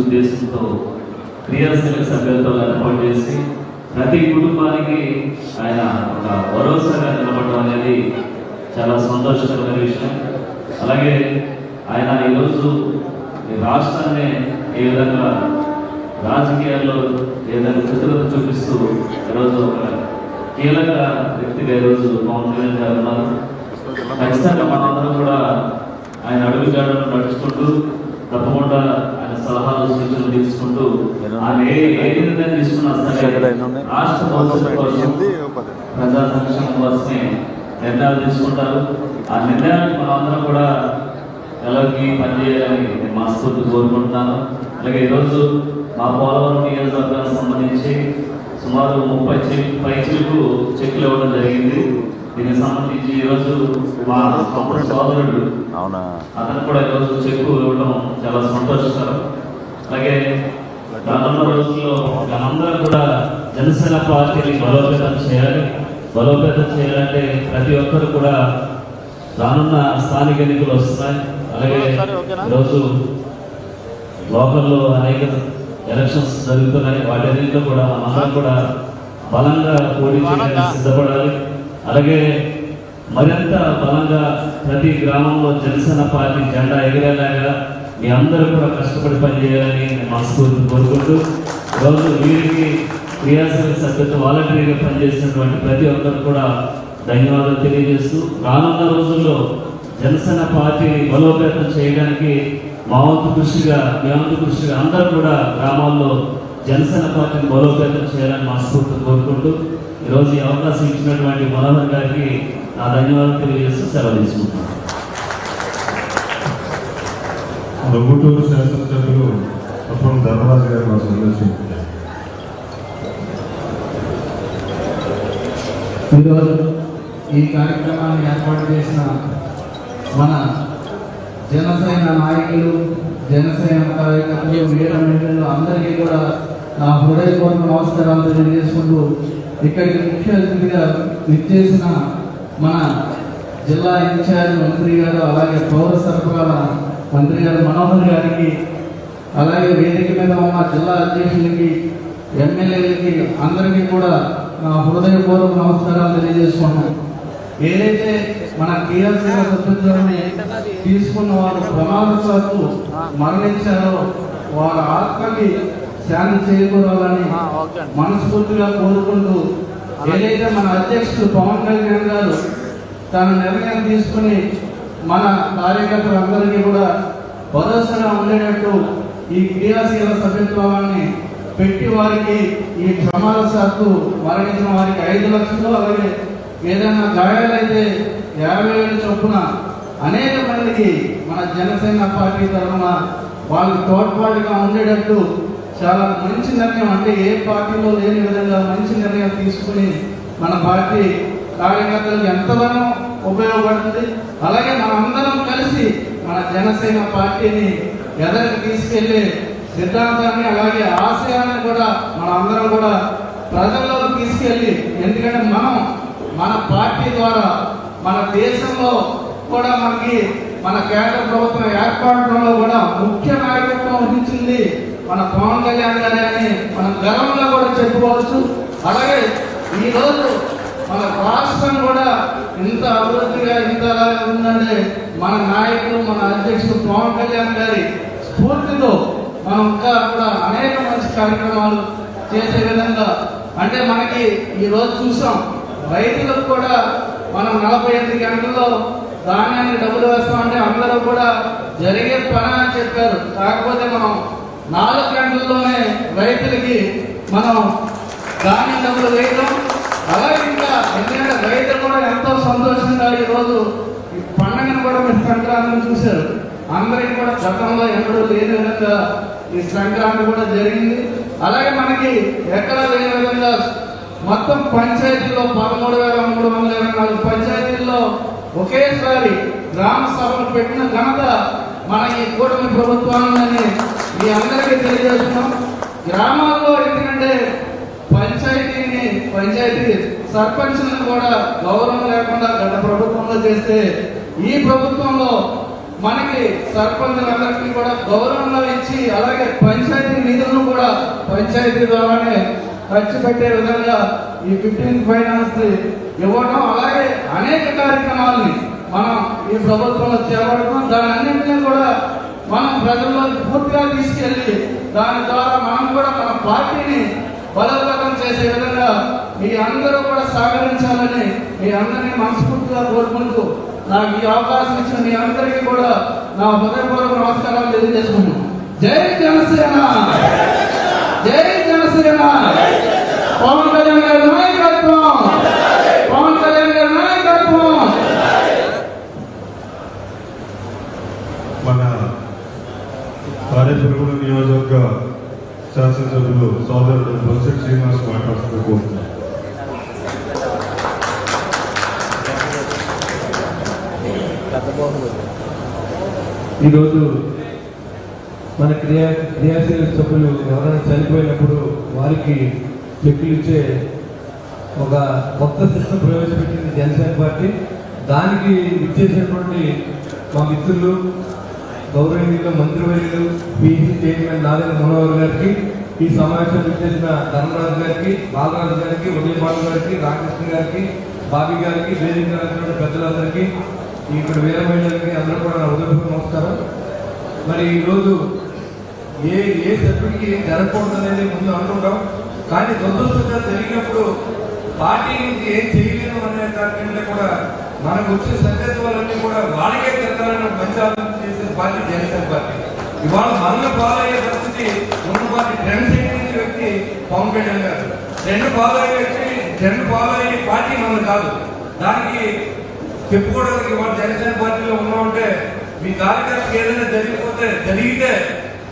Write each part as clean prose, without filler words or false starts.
ఉద్దేశంతో క్రియాశీలక సభ్యులతో ఏర్పాటు చేసి ప్రతి కుటుంబానికి ఆయన ఒక భరోసాగా నిలబడడం అనేది చాలా సంతోషకరమైన విషయం. అలాగే ఆయన ఈరోజు ఈ రాష్ట్రాన్ని ఏ విధంగా రాజకీయాల్లో ఏదైనా కృతజ్ఞత చూపిస్తూ ఈరోజు ఒక కీలక వ్యక్తిగా ఈరోజు పవన్ కళ్యాణ్ గారు ఉన్నారు. ఖచ్చితంగా మనందరం కూడా ఆయన అడుగుజాడలను నడుచుకుంటూ తప్పకుండా ఆయన సలహాలు సూచనలు తీసుకుంటూ ఆయన ఏ నిర్ణయం తీసుకున్నా సరే రాష్ట్ర భవిష్యత్తు కోసం ప్రజా సంక్షేమం కోసమే నిర్ణయాలు తీసుకుంటారు. ఆ నిర్ణయానికి మనందరం కూడా ఎలాగీ పనిచేయాలని నేను మనస్ఫూర్తి కోరుకుంటున్నాను. అలాగే ఈరోజు మా పోలవరం నియోజకవర్గానికి సంబంధించి సుమారు 30 పైచీలకు చెక్కులు ఇవ్వడం జరిగింది. దీనికి సంబంధించి ఈరోజు మా సోదరుడు అతను కూడా ఈరోజు చెక్కు ఇవ్వడం చాలా సంతోషకరం. అలాగే రానున్న రోజుల్లో మనందరం కూడా జనసేన పార్టీని బలోపేతం చేయాలంటే ప్రతి ఒక్కరు కూడా రానున్న స్థానిక ఎన్నికలు వస్తున్నాయి. అలాగే ఈరోజు లోకల్లో అనేక ఎలక్షన్స్ జరుగుతున్నాయి. వాటన్నింటిలో కూడా మనందరం కూడా బలంగా పోటీ చేయడానికి సిద్ధపడాలి. అలాగే మరింత బలంగా ప్రతి గ్రామంలో జనసేన పార్టీ జెండా ఎగిరేలాగా మీ అందరూ కూడా కష్టపడి పనిచేయాలని నేను మనస్ఫూర్తి కోరుకుంటూ ఈరోజు వీరికి క్రియాశీలక సభ్యత్వ వాలంటీర్గా పనిచేసినటువంటి ప్రతి ఒక్కరు కూడా ధన్యవాదాలు తెలియజేస్తూ రానున్న రోజుల్లో జనసేన పార్టీని బలోపేతం చేయడానికి మీ వంతు కృషిగా అందరూ కూడా గ్రామాల్లో జనసేన పార్టీని బలోపేతం చేయాలని మనస్ఫూర్తి కోరుకుంటూ ఈరోజు ఈ అవకాశం ఇచ్చినటువంటి మనోహర్ గారికి నా ధన్యవాదాలు తెలియజేస్తూ సెలవు తీసుకుంటున్నాను. గుంటూరు శాసనసభ్యులు అప్పుడు ధర్మరాజు గారు సందర్శించారు. ఈరోజు ఈ కార్యక్రమాన్ని ఏర్పాటు చేసిన మన జనసేన నాయకులు, జనసేన కార్యకర్తలు, వీరమహిళలు అందరికీ కూడా నా హృదయపూర్వక నమస్కారాలు తెలియజేసుకుంటూ ఇక్కడికి ముఖ్య అతిథిగా విచ్చేసిన మన జిల్లా ఇన్ఛార్జ్ మంత్రి గారు, అలాగే పౌర సరఫరాల మంత్రి గారు మనోహర్ గారికి, అలాగే వేదిక మీద ఉన్న జిల్లా అధ్యక్షులకి, ఎమ్మెల్యేలకి అందరికీ కూడా నా హృదయపూర్వక నమస్కారాలు తెలియజేసుకున్నాం. ఏదైతే మన క్రియాశీల సభ్యత్వాన్ని తీసుకున్న వారు ప్రమాదవశాత్తు మరణించారో వారి ఆత్మకి శాంతి చేకూరాలని మనస్ఫూర్తిగా కోరుకుంటూ, ఏదైతే మన అధ్యక్షుడు పవన్ కళ్యాణ్ గారు తన నిర్ణయం తీసుకుని మన కార్యకర్తలందరికీ కూడా భరోసాగా ఉండేటట్టు ఈ క్రియాశీల సభ్యత్వాన్ని పెట్టి వారికి ఈ ప్రమాదశాత్తు మరణించిన వారికి 5 లక్షలు, అలాగే ఏదైనా గాయాలైతే 50,000 చొప్పున అనేక మందికి మన జనసేన పార్టీ తరఫున వాళ్ళకి తోడ్పాటుగా ఉండేటట్టు చాలా మంచి నిర్ణయం, అంటే ఏ పార్టీలో లేని విధంగా మంచి నిర్ణయం తీసుకుని మన పార్టీ కార్యకర్తలకు ఎంతగానో ఉపయోగపడుతుంది. అలాగే మనందరం కలిసి మన జనసేన పార్టీని ఎదరికి తీసుకెళ్లే సిద్ధాంతాన్ని, అలాగే ఆశయాన్ని కూడా మన అందరం కూడా ప్రజల్లోకి తీసుకెళ్ళి, ఎందుకంటే మన పార్టీ ద్వారా మన దేశంలో కూడా మనకి మన కేంద్ర ప్రభుత్వం ఏర్పడడంలో కూడా ముఖ్య నాయకత్వం వహించింది మన పవన్ కళ్యాణ్ గారే అని మనం గర్వంగా కూడా చెప్పుకోవచ్చు. అలాగే ఈరోజు మన రాష్ట్రం కూడా ఇంత అభివృద్ధిగా ఇంత ఉందంటే మన నాయకులు, మన అధ్యక్షుడు పవన్ కళ్యాణ్ గారి స్ఫూర్తితో మనం ఇంకా కూడా అనేక మంచి కార్యక్రమాలు చేసే విధంగా, అంటే మనకి ఈరోజు చూసాం రైతులకు కూడా మనం 48 గంటల్లో ధాన్యాన్ని డబ్బులు వేస్తామంటే అందరూ కూడా జరిగే పని అని చెప్పారు. కాకపోతే మనం 4 గంటల్లోనే రైతులకి మనం ధాన్యం డబ్బులు వేయడం, అలాగే ఇంకా ఎందుకంటే రైతులు కూడా ఎంతో సంతోషంగా ఈరోజు ఈ పండుగను కూడా మీరు సంక్రాంతిని చూశారు. అందరికీ కూడా గతంలో ఎన్నడూ లేని విధంగా ఈ సంక్రాంతి కూడా జరిగింది. అలాగే మనకి ఎక్కడా లేని విధంగా మొత్తం పంచాయతీల్లో 13,324 పంచాయతీల్లో ఒకేసారి గ్రామ సభలు పెట్టిన ఘనత మన ఈ కూటమి ప్రభుత్వాన్ని మీ అందరికీ తెలియజేస్తున్నాం. గ్రామాల్లో ఎందుకంటే పంచాయతీ సర్పంచ్లను కూడా గౌరవం లేకుండా గత ప్రభుత్వంలో చేస్తే ఈ ప్రభుత్వంలో మనకి సర్పంచులందరికీ కూడా గౌరవంగా ఇచ్చి అలాగే పంచాయతీ నిధులను కూడా పంచాయతీ ద్వారానే ఖర్చు పెట్టే విధంగా ఈ 15th ఫైనాన్స్ ఇవ్వడం, అలాగే అనేక కార్యక్రమాలని మనం ఈ ప్రభుత్వంలో చేపడటం, దాని అన్నింటినీ కూడా మనం ప్రజల్లో పూర్తిగా తీసుకెళ్ళి దాని ద్వారా మనం కూడా మన పార్టీని బలోపేతం చేసే విధంగా మీ అందరూ కూడా సహకరించాలని మీ అందరినీ మనస్ఫూర్తిగా కోరుకుంటూ నాకు ఈ అవకాశం ఇచ్చిన మీ అందరికీ కూడా నా హృదయపూర్వక నమస్కారాలు తెలియజేసుకున్నాను. జై జనసేన, జై జనసేన, పవన్ కళ్యాణ్ గారి నాయకత్వం, పవన్ కళ్యాణ్ గారి నాయకత్వం. మన తాడేపల్లిగూడ నియోజకవర్గ శాసనసభ్యులు సోదరుడు బొత్స శ్రీనివాస్ మాట్లాడుతూ కోరుతున్నారు. ఈరోజు మన క్రియాశీల సభ్యులు ఎవరైనా చనిపోయినప్పుడు వారికి చెక్కులు ఇచ్చే ఒక కొత్త సిస్టమ్ ప్రవేశపెట్టింది జనసేన పార్టీ. దానికి ఇచ్చేసినటువంటి మా మిత్రులు, గౌరవనీయులు, మంత్రివర్యులు, పీసీ చైర్మన్ నారాయణ మనోహర్ గారికి, ఈ సమావేశం ఇచ్చేసిన ధర్మరాజు గారికి, బాలరాజు గారికి, ఉదయబాబు గారికి, రామకృష్ణ గారికి, బాబీ గారికి, వేదిక పెద్దలందరికీ, ఇక్కడ వేరే మహిళలకి అందరూ కూడా నా ఉదయపూర్వక నమస్కారం. మరి ఈరోజు ఏ సభ్యుడికి జరగకూడదు అనేది ముందు అనుకుంటాం, కానీ దురదృష్టంగా జరిగినప్పుడు పార్టీ నుంచి ఏం చేయలేము అనే దానికంటే కూడా మనకు వచ్చే సంకేతాలన్నీ కూడా వాళ్ళకే జరగాలని మంచి ఆలోచన చేసే పార్టీ జనసేన పార్టీ. ఇవాళ మనల్ని ఫాలో అయ్యే పరిస్థితి ఉన్న పార్టీ ట్రెండ్ చేసే వ్యక్తి పవన్ కళ్యాణ్ గారు. ట్రెండ్ ఫాలో అయ్యే వ్యక్తి, ట్రెండ్ ఫాలో అయ్యే పార్టీ మనది కాదు. దానికి చెప్పుకోవడానికి ఇవాళ జనసేన పార్టీలో ఉన్నామంటే మీ కార్యకర్తకి ఏదైనా జరిగితే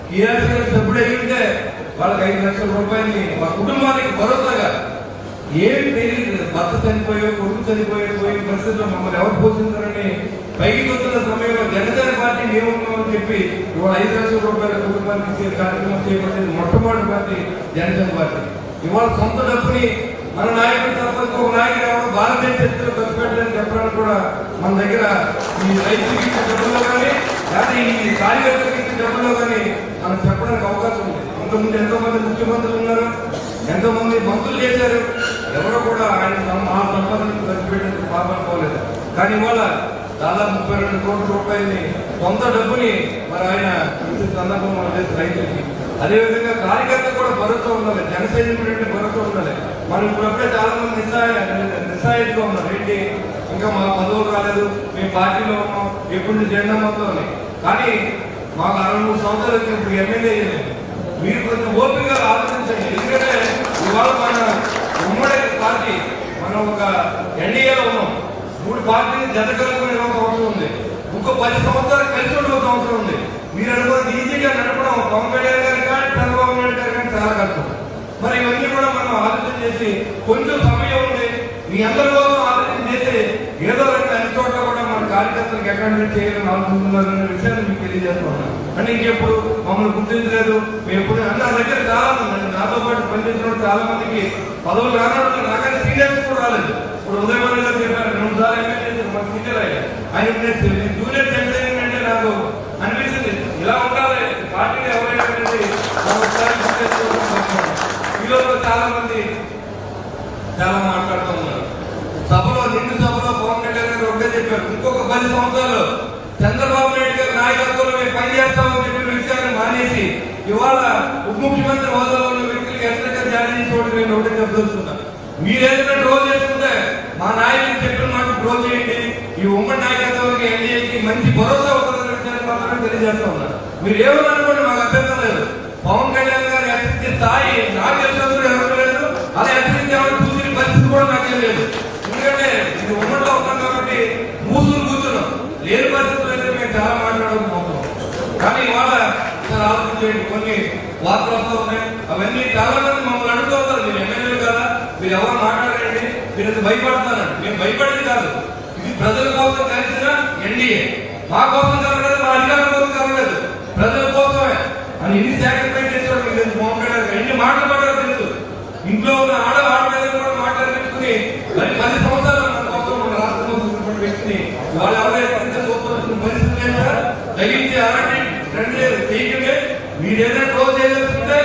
టీఆర్ఎస్ సభ్యుడు అయ్యింటే వాళ్ళకి 5 లక్షల రూపాయలని మా కుటుంబానికి భరోసాగా, ఏమి తెలియదు, భర్త చనిపోయో కొడుకు పోయే పరిస్థితుల్లో మమ్మల్ని ఎవరు పోషించారని పైకి వస్తున్న సమయంలో జనసేన పార్టీ మేమున్నామని చెప్పి ఇవాళ 5 లక్షల రూపాయల కుటుంబానికి ఇచ్చే కార్యక్రమం చేపట్టేది మొట్టమొదటి పార్టీ జనసేన పార్టీ. ఇవాళ సొంత డబ్బుని మన నాయకుడు తప్ప ఇంకొక నాయకుడు ఎవరు భారతదేశ చరిత్రలో ఖర్చు పెట్టాలని చెప్పడానికి కూడా మన దగ్గర ఈ రైతులకి ఇచ్చే డబ్బుల్లో కానీ లేదా ఈ కార్యకర్తలకి ఇచ్చే డబ్బుల్లో కానీ మనం చెప్పడానికి అవకాశం ఉంది. ఇంతకుముందు ఎంతో మంది ముఖ్యమంత్రులు ఉన్నారు, ఎంతో మంది మంత్రులు చేశారు, ఎవరో కూడా ఆయన మా సంపాదనకు ఖర్చు పెట్టేందుకు పాపనుకోలేదు. కానీ ఇవాళ దాదాపు 32 కోట్ల రూపాయలని సొంత డబ్బుని మరి ఆయన ఇచ్చే సందర్భం మన దేశ రైతులకి. అదేవిధంగా కార్యకర్తలు కూడా భరోసా ఉండాలి, జనసైనికుడు భరోసా ఉండాలి. మనం ఇప్పుడప్పుడే చాలా మంది నిస్సాయిగా ఉన్నారు. ఏంటి, ఇంకా మా పదవులు రాలేదు, మేము పార్టీలో ఉన్నాం, ఎప్పుడు జెండా మొత్తం అని. కానీ మాకు 63 సంవత్సరాలు ఇప్పుడు ఎమ్మెల్యే అయ్యింది. మీరు కొంచెం ఓపికగా ఆలోచించండి. ఎందుకంటే ఇవాళ మన ఉమ్మడి పార్టీ, మనం ఒక ఎన్డీఏలో ఉన్నాం. 3 పార్టీని జత కలుపుకునే ఒక అవసరం ఉంది. ఇంకో 10 సంవత్సరాలు కలిసి ఉండే ఒక అవసరం ఉంది. మీరు అనుకోని ఈజీగా నడపడం పవన్ కళ్యాణ్ గారు కానీ చంద్రబాబు నాయుడు గారు కానీ చాలా కష్టం. మరి ఇవన్నీ కూడా మనం ఆలోచన చేసి కొంచెం సమయం ఉంది, మీ అందరి కోసం ఆలోచన చేసి ఏదో రకంగా అన్ని చోట్ల కూడా మన కార్యకర్తలకు అకామిడేట్ చేయాలని ఆలోచిస్తున్నారనే విషయాన్ని మీకు తెలియజేస్తున్నాను. అంటే ఇంకెప్పుడు మమ్మల్ని గుర్తించలేదు, మేము ఎప్పుడు అన్న దగ్గర చాలా మంది నాతో పాటు పనిచేసిన చాలా మందికి పదవులు రావడం, నాకని సీనియర్స్ కూడా రాలేదు. ఇప్పుడు ఉదయవాణి గారు చెప్పారు 2 సార్లు ఎమ్మెల్యే మన సీనియర్ ఆయన జూనియర్ జనసేన అంటే నాకు అనిపించింది ఇలా ఉండాలి పార్టీని ఎవరైనా ఈరోజు చాలా మంది చాలా మాట్లాడుతూ ఉన్నారు. నిండు సభలో పవన్ కళ్యాణ్ గారు ఒకటే చెప్పారు, ఇంకొక 10 సంవత్సరాలు చంద్రబాబు నాయుడు గారి నాయకత్వంలో మేము పనిచేస్తామని చెప్పిన విషయాన్ని మానేసి ఇవాళ ఉప ముఖ్యమంత్రి హోదాలో ఉన్న వ్యక్తులకు హెచ్చరిక జారీ చేసుకోవడం నేను ఒకటే చెప్పదలుచుకున్నాను. మీరు ఏదైనా ట్రోల్ చేసుకుంటే మా నాయకులు చెప్పిన మాట ట్రోల్ చేయండి. ఈ ఉమ్మడి నాయకత్వానికి ఎన్డీఏకి మంచి భరోసా అవుతుందనే విషయాన్ని మాత్రమే తెలియజేస్తా ఉన్నారు. మీరు ఏమని అనుకోండి, మాకు అభ్యంతరం లేదు. పవన్ కళ్యాణ్ గారు హెచ్చరించే స్థాయి నాకు తెలిసినందుకు ఎవరు లేదు, అలా హెచ్చరించి ఎవరు చూసిన పరిస్థితి కూడా నాకేం లేదు. ఎందుకంటే ఇది ఉమ్మడిలో ఉన్నాం కాబట్టి మూసుకుని కూర్చున్నాం. లేని పరిస్థితులు అయితే మేము చాలా మాట్లాడుకుంటున్నాం. కానీ ఇవాళ చాలా ఆలోచించండి, కొన్ని వార్తలు వస్తూ ఉన్నాయి. అవన్నీ చాలా మంది మమ్మల్ని అడుగుతూ ఉంటారు, మీరు ఎమ్మెల్యేలు కదా, మీరు ఎవరు మాట్లాడండి, మీరు ఎంత భయపడుతున్నారండి. మేము భయపడేది కాదు, ఇది ప్రజల కోసం కలిసిన ఎన్డీఏ. మా కోసం కలగలేదు, మా అధికారుల కోసం కలగలేదు, ప్రజల కోసమే అని ఎన్ని సాక్రిఫైస్ చేసారో మీకు తెలుసు. పవన్ కళ్యాణ్ గారు ఎన్ని మాటలు పడ్డారో తెలుసు. ఇంట్లో ఉన్న ఆడపిల్లలు కూడా మాట్లాడుకుని మరి 10 సంవత్సరాలు మన కోసం, మన రాష్ట్రం కోసం వ్యక్తిని వాళ్ళు ఎవరైతే పరిస్థితి లేదా దయించి అలాంటి ట్రెండ్ లేదు, చేయకండి. మీరు ఏదైనా క్లోజ్ చేయదలుచుకుంటే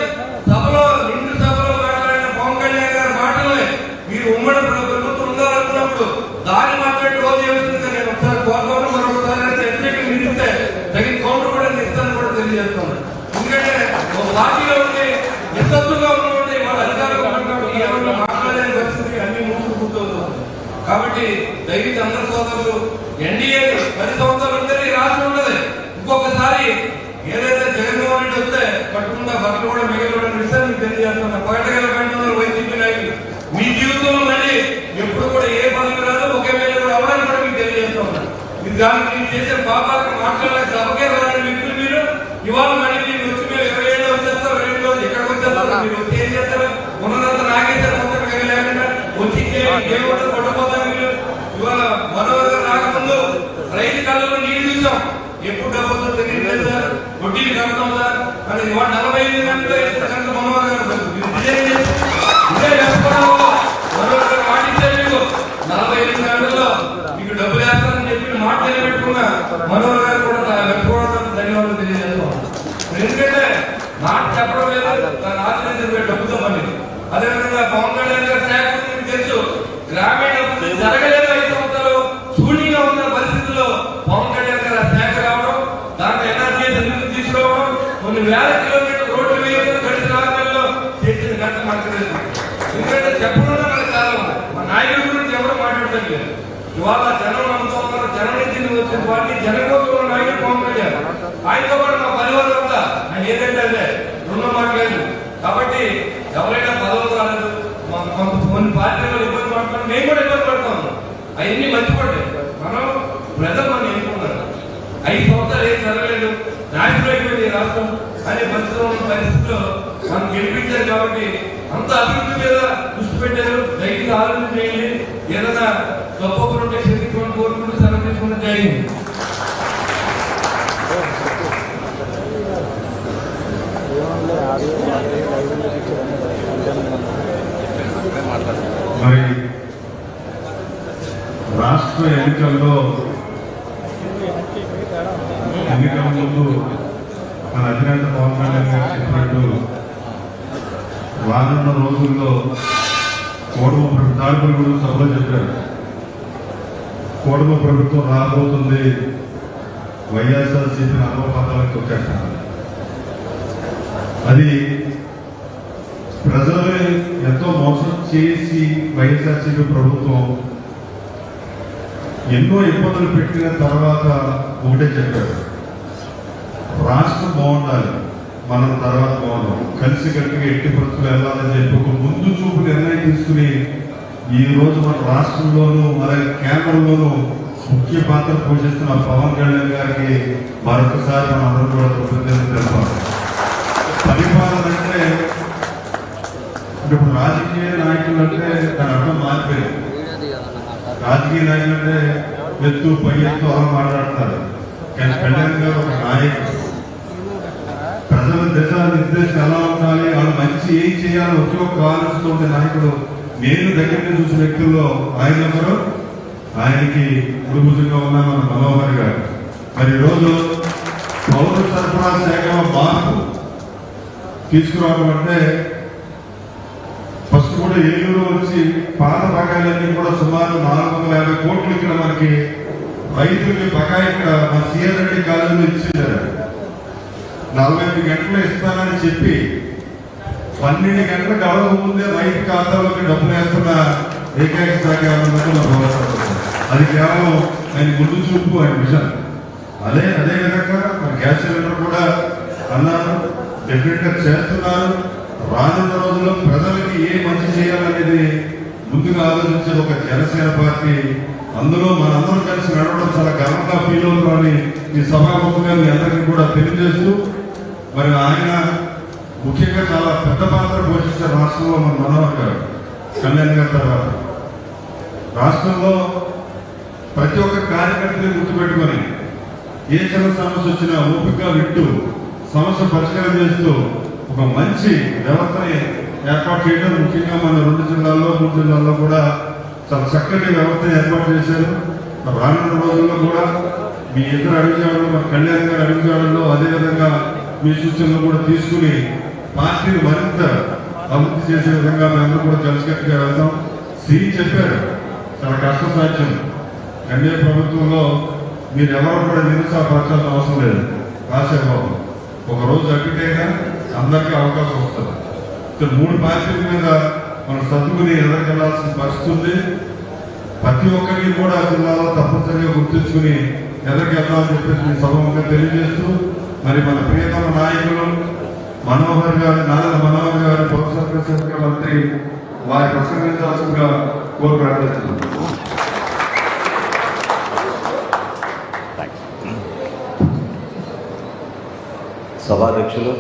సభలో నిండు సభలో మాట్లాడిన పవన్ కళ్యాణ్ గారి మాటలే మీరు ఉమ్మడి ప్రభుత్వం ఉండాలనుకున్నప్పుడు దాన్ని మాత్రమే క్లోజ్ చేయాల్సిందిగా నేను ఒకసారి కోరుకోవడం, మరొకసారి చర్చకి నిలిస్తే తగిన కౌంటర్ కూడా నిస్తాను కూడా తెలియజేస్తున్నాను. ఎందుకంటే ఒక పార్టీలో ఉండి నిస్తత్తుగా ఉన్నటువంటి వాళ్ళ అధికారులు ఏమన్నా మాట్లాడలేని పరిస్థితి అన్ని ముందు కూర్చోవచ్చు. కాబట్టి దయచేసి అందరి సోదరులు ఎన్డీఏ 10 సంవత్సరాలు ఉంటే ఈ రాష్ట్రం ఉండదు. ఇంకొకసారి ఏదైతే జగన్మోహన్ రెడ్డి వస్తే కట్టుకుండా బట్టలు కూడా మిగిలిన విషయాన్ని మీకు తెలియజేస్తున్నా. పగటగల కంటున్నారు వైసీపీ నాయకులు. మీ జీవితంలో మళ్ళీ ఎప్పుడు కూడా ఏ పదవి రాదు, ఒకే మీద కూడా అవ్వాలని కూడా మీకు తెలియజేస్తున్నా. మీరు దానికి మీరు చేసే పాపాలకు మాట్లాడలేక సభకే రాని వ్యక్తులు మీరు ఇవాళ మళ్ళీ మీరు వచ్చి మీరు 20 ఏళ్ళు వచ్చేస్తారు, 2 రోజులు ఎక్కడికి వచ్చేస్తారు, మీరు వచ్చి ఏం చేస్తారు? ఉన్నదంతా నాగేశ్వర మొత్తం లేకుండా వచ్చి ఏమిటో పట్టుకుపోతారు మీరు. ఇవాళ మనోహర్ రాకముందు రైతు కళ్ళలో నీళ్లు చూసాం, ఎప్పుడు డబ్బుతో తెలియదు సార్, వడ్డీలు కడతాం సార్ అని. ఇవాళ 45 గంటలు గంటలు మనోహర్ గారు మనోహర్ గారు మాటించారు మీకు 45 గంటల్లో మీకు డబ్బులు వేస్తారని చెప్పి మాట నిలబెట్టుకున్న మనోహర్ గారు కూడా లక్ష్మణ్ ధన్యవాదాలు తెలియజేస్తాం. ఎందుకంటే మాట చెప్పడం లేదు, దాన్ని ఆశ్రయించే డబ్బుతో పని. అదేవిధంగా పవన్ కళ్యాణ్ గారి శాఖ మీకు తెలుసు, గ్రామీణ అభివృద్ధి జరగలేదు 5 సంవత్సరాలు శూన్యంగా ఉన్న పరిస్థితుల్లో పవన్ కళ్యాణ్ గారు ఆ శాఖ రావడం, దాంట్లో ఎన్ఆర్జీఎస్ నిధులు తీసుకురావడం, కొన్ని వేల కిలోమీటర్లు రోడ్లు వేయడం గడిచిన 6 నెలల్లో చేసిన గంట మనకు లేదు. ఎందుకంటే చెప్పడంలో మనకు చాలా ఉంది. మా నాయకుల గురించి ఎవరు మాట్లాడలేదు. ఇవాళ జనం నమ్ముతూ ఉన్నారు, జనం నుంచి వచ్చిన వాటిని జనం కోసం ఉన్న నాయకులు పవన్ కళ్యాణ్. ఆయనతో పాటు మా పరివారం అంతా ఆయన ఏదంటే అదే రుణం మాట్లాడలేదు. కాబట్టి ఎవరైనా పదవులు రాలేదు, కొన్ని పార్టీలు ఇబ్బంది పడుతున్నాం, మేము కూడా ఇబ్బంది పడతాము. అవన్నీ మర్చిపోండి. మనం ప్రజలు మనం ఎన్నుకున్నారు. 5 సంవత్సరాలు ఏం జరగలేదు, నాశనం అయిపోయింది ఈ రాష్ట్రం అనే పరిస్థితిలో మనం గెలిపించారు. కాబట్టి అంత అభివృద్ధి మీద దృష్టి పెట్టారు. దయచేసి ఆలోచన చేయండి. ఏదైనా గొప్పలు ఉంటే క్షమించుకొని కోరుకుంటూ సెలవు తీసుకుంటే జరిగింది. మరి రాష్ట్ర ఎన్నికల ముందు మన అధినేత పవన్ కళ్యాణ్ గారు చెప్పినట్టు రానున్న రోజుల్లో కోడమ తాడిపల్లి కూడా సభలో చెప్పారు, కోడమ ప్రభుత్వం రాబోతుంది, వైఎస్ఆర్సీపీ 40 పదాలకు వచ్చేస్తారు. అది ప్రజలు ఎంతో మోసం చేసి వైఎస్ఆర్సీపీ ప్రభుత్వం ఎన్నో ఇబ్బందులు పెట్టిన తర్వాత ఒకటే చెప్పారు, రాష్ట్రం బాగుండాలి, మనం తర్వాత బాగుండాలి, కలిసి గట్టిగా ఎట్టి పరిస్థితులు వెళ్ళాలని చెప్పి ఒక ముందు చూపు నిర్ణయం తీసుకుని ఈ రోజు మన రాష్ట్రంలోనూ అలాగే కేంద్రంలోనూ ముఖ్య పాత్ర పోషిస్తున్న పవన్ కళ్యాణ్ గారికి మరొకసారి మనం అందరూ కూడా కృతజ్ఞతలు తెలపాలి. పరిపాలన అంటే ఇప్పుడు రాజకీయ నాయకులు అంటే దాని అర్థం మారిపోయింది. రాజకీయ నాయకులు అంటే ఎత్తు పై ఎత్తు అలా మాట్లాడతారు. కానీ కళ్యాణ్ గారు ఒక నాయకుడు, ప్రజల దిశ నిర్దేశం ఎలా ఉండాలి, వాళ్ళు మంచి ఏం చేయాలో ఒకే ఒక్క ఆలోచనతో ఉండే నాయకుడు. నేను దగ్గర చూసిన వ్యక్తుల్లో ఆయన ఎవరు, ఆయనకి కుటుంబంగా ఉన్న మన మనోహర్ గారు. మరి ఈరోజు పౌర సరఫరా శాఖ మార్పు తీసుకురావడం అంటే ఫస్ట్ కూడా ఏలూరు వచ్చి పాత బకాయిలన్నీ కూడా సుమారు 450 కోట్లు ఇక్కడ మనకి రైతులకి బకాయి ఇక్కడ మన సిఆర్ రెడ్డి కాలేజీలో ఇచ్చేశారు. 45 గంటలు ఇస్తానని చెప్పి 12 గంటల గడవ ముందే రైతు ఖాతాలోకి డబ్బులు వేస్తున్న ఏకైక శాఖ అది కేవలం ఆయన ముందు చూపు, ఆయన విజన్. అదే విధంగా మన గ్యాస్ సిలిండర్ కూడా అన్నారు, డెఫినెట్ గా చేస్తున్నారు. రానున్న రోజుల్లో ప్రజలకి ఏ మంచి చేయాలనేది ముందుగా ఆలోచించేది ఒక జనసేన పార్టీ. అందులో మనందరం కలిసి నడవడం చాలా గర్వంగా ఫీల్ అవుతామని ఈ సభాముఖంగా మీ అందరికీ కూడా తెలియజేస్తూ, మరి ఆయన ముఖ్యంగా చాలా పెద్ద పాత్ర పోషించారు రాష్ట్రంలో. మన మనోహర్ గారు కళ్యాణ్ గారి తర్వాత రాష్ట్రంలో ప్రతి ఒక్క కార్యకర్తని గుర్తుపెట్టుకొని ఏ చిన్న సమస్య వచ్చినా ఓపికగా వింటూ సమస్య పరిష్కారం చేస్తూ ఒక మంచి వ్యవస్థని ఏర్పాటు చేయడం, ముఖ్యంగా మన 2 జిల్లాల్లో 3 జిల్లాల్లో కూడా చాలా చక్కటి వ్యవస్థని ఏర్పాటు చేశారు. రానున్న రోజుల్లో కూడా మీ ఇద్దరు అడుగుజాడలో మన కళ్యాణ్ గారు అడుగుజాడలో అదేవిధంగా మీ సూచనలు కూడా తీసుకుని పార్టీని మరింత అభివృద్ధి చేసే విధంగా మేమందరూ కూడా కలిసికట్టుగా వెళ్తాం. శ్రీ చెప్పారు చాలా కష్టసాధ్యం. ఎన్డీఏ ప్రభుత్వంలో మీరు ఎవరు కూడా నిరుత్సాహపరచాల్సిన అవసరం లేదు. రాసేబాబు ఒకరోజు అడ్డుకైనా అందరికీ అవకాశం వస్తుంది. 3 పార్టీల మీద మనం సర్దుకుని ఎదరికెళ్లాల్సిన పరిస్థితి ఉంది. ప్రతి ఒక్కరికి కూడా జిల్లాలో తప్పనిసరిగా గుర్తుంచుకుని ఎదరికెళ్దామని చెప్పేసి మీ సభముగా తెలియజేస్తూ మరి మన ప్రియతమ నాయకులు మనోహర్ గారు, నారాయణ మనోహర్ గారు, పౌరసరఫరా శాఖ మంత్రి వారి ప్రసంగించాల్సిందిగా కోరు ప్రార్థిస్తున్నాను. సభాధ్యక్షులు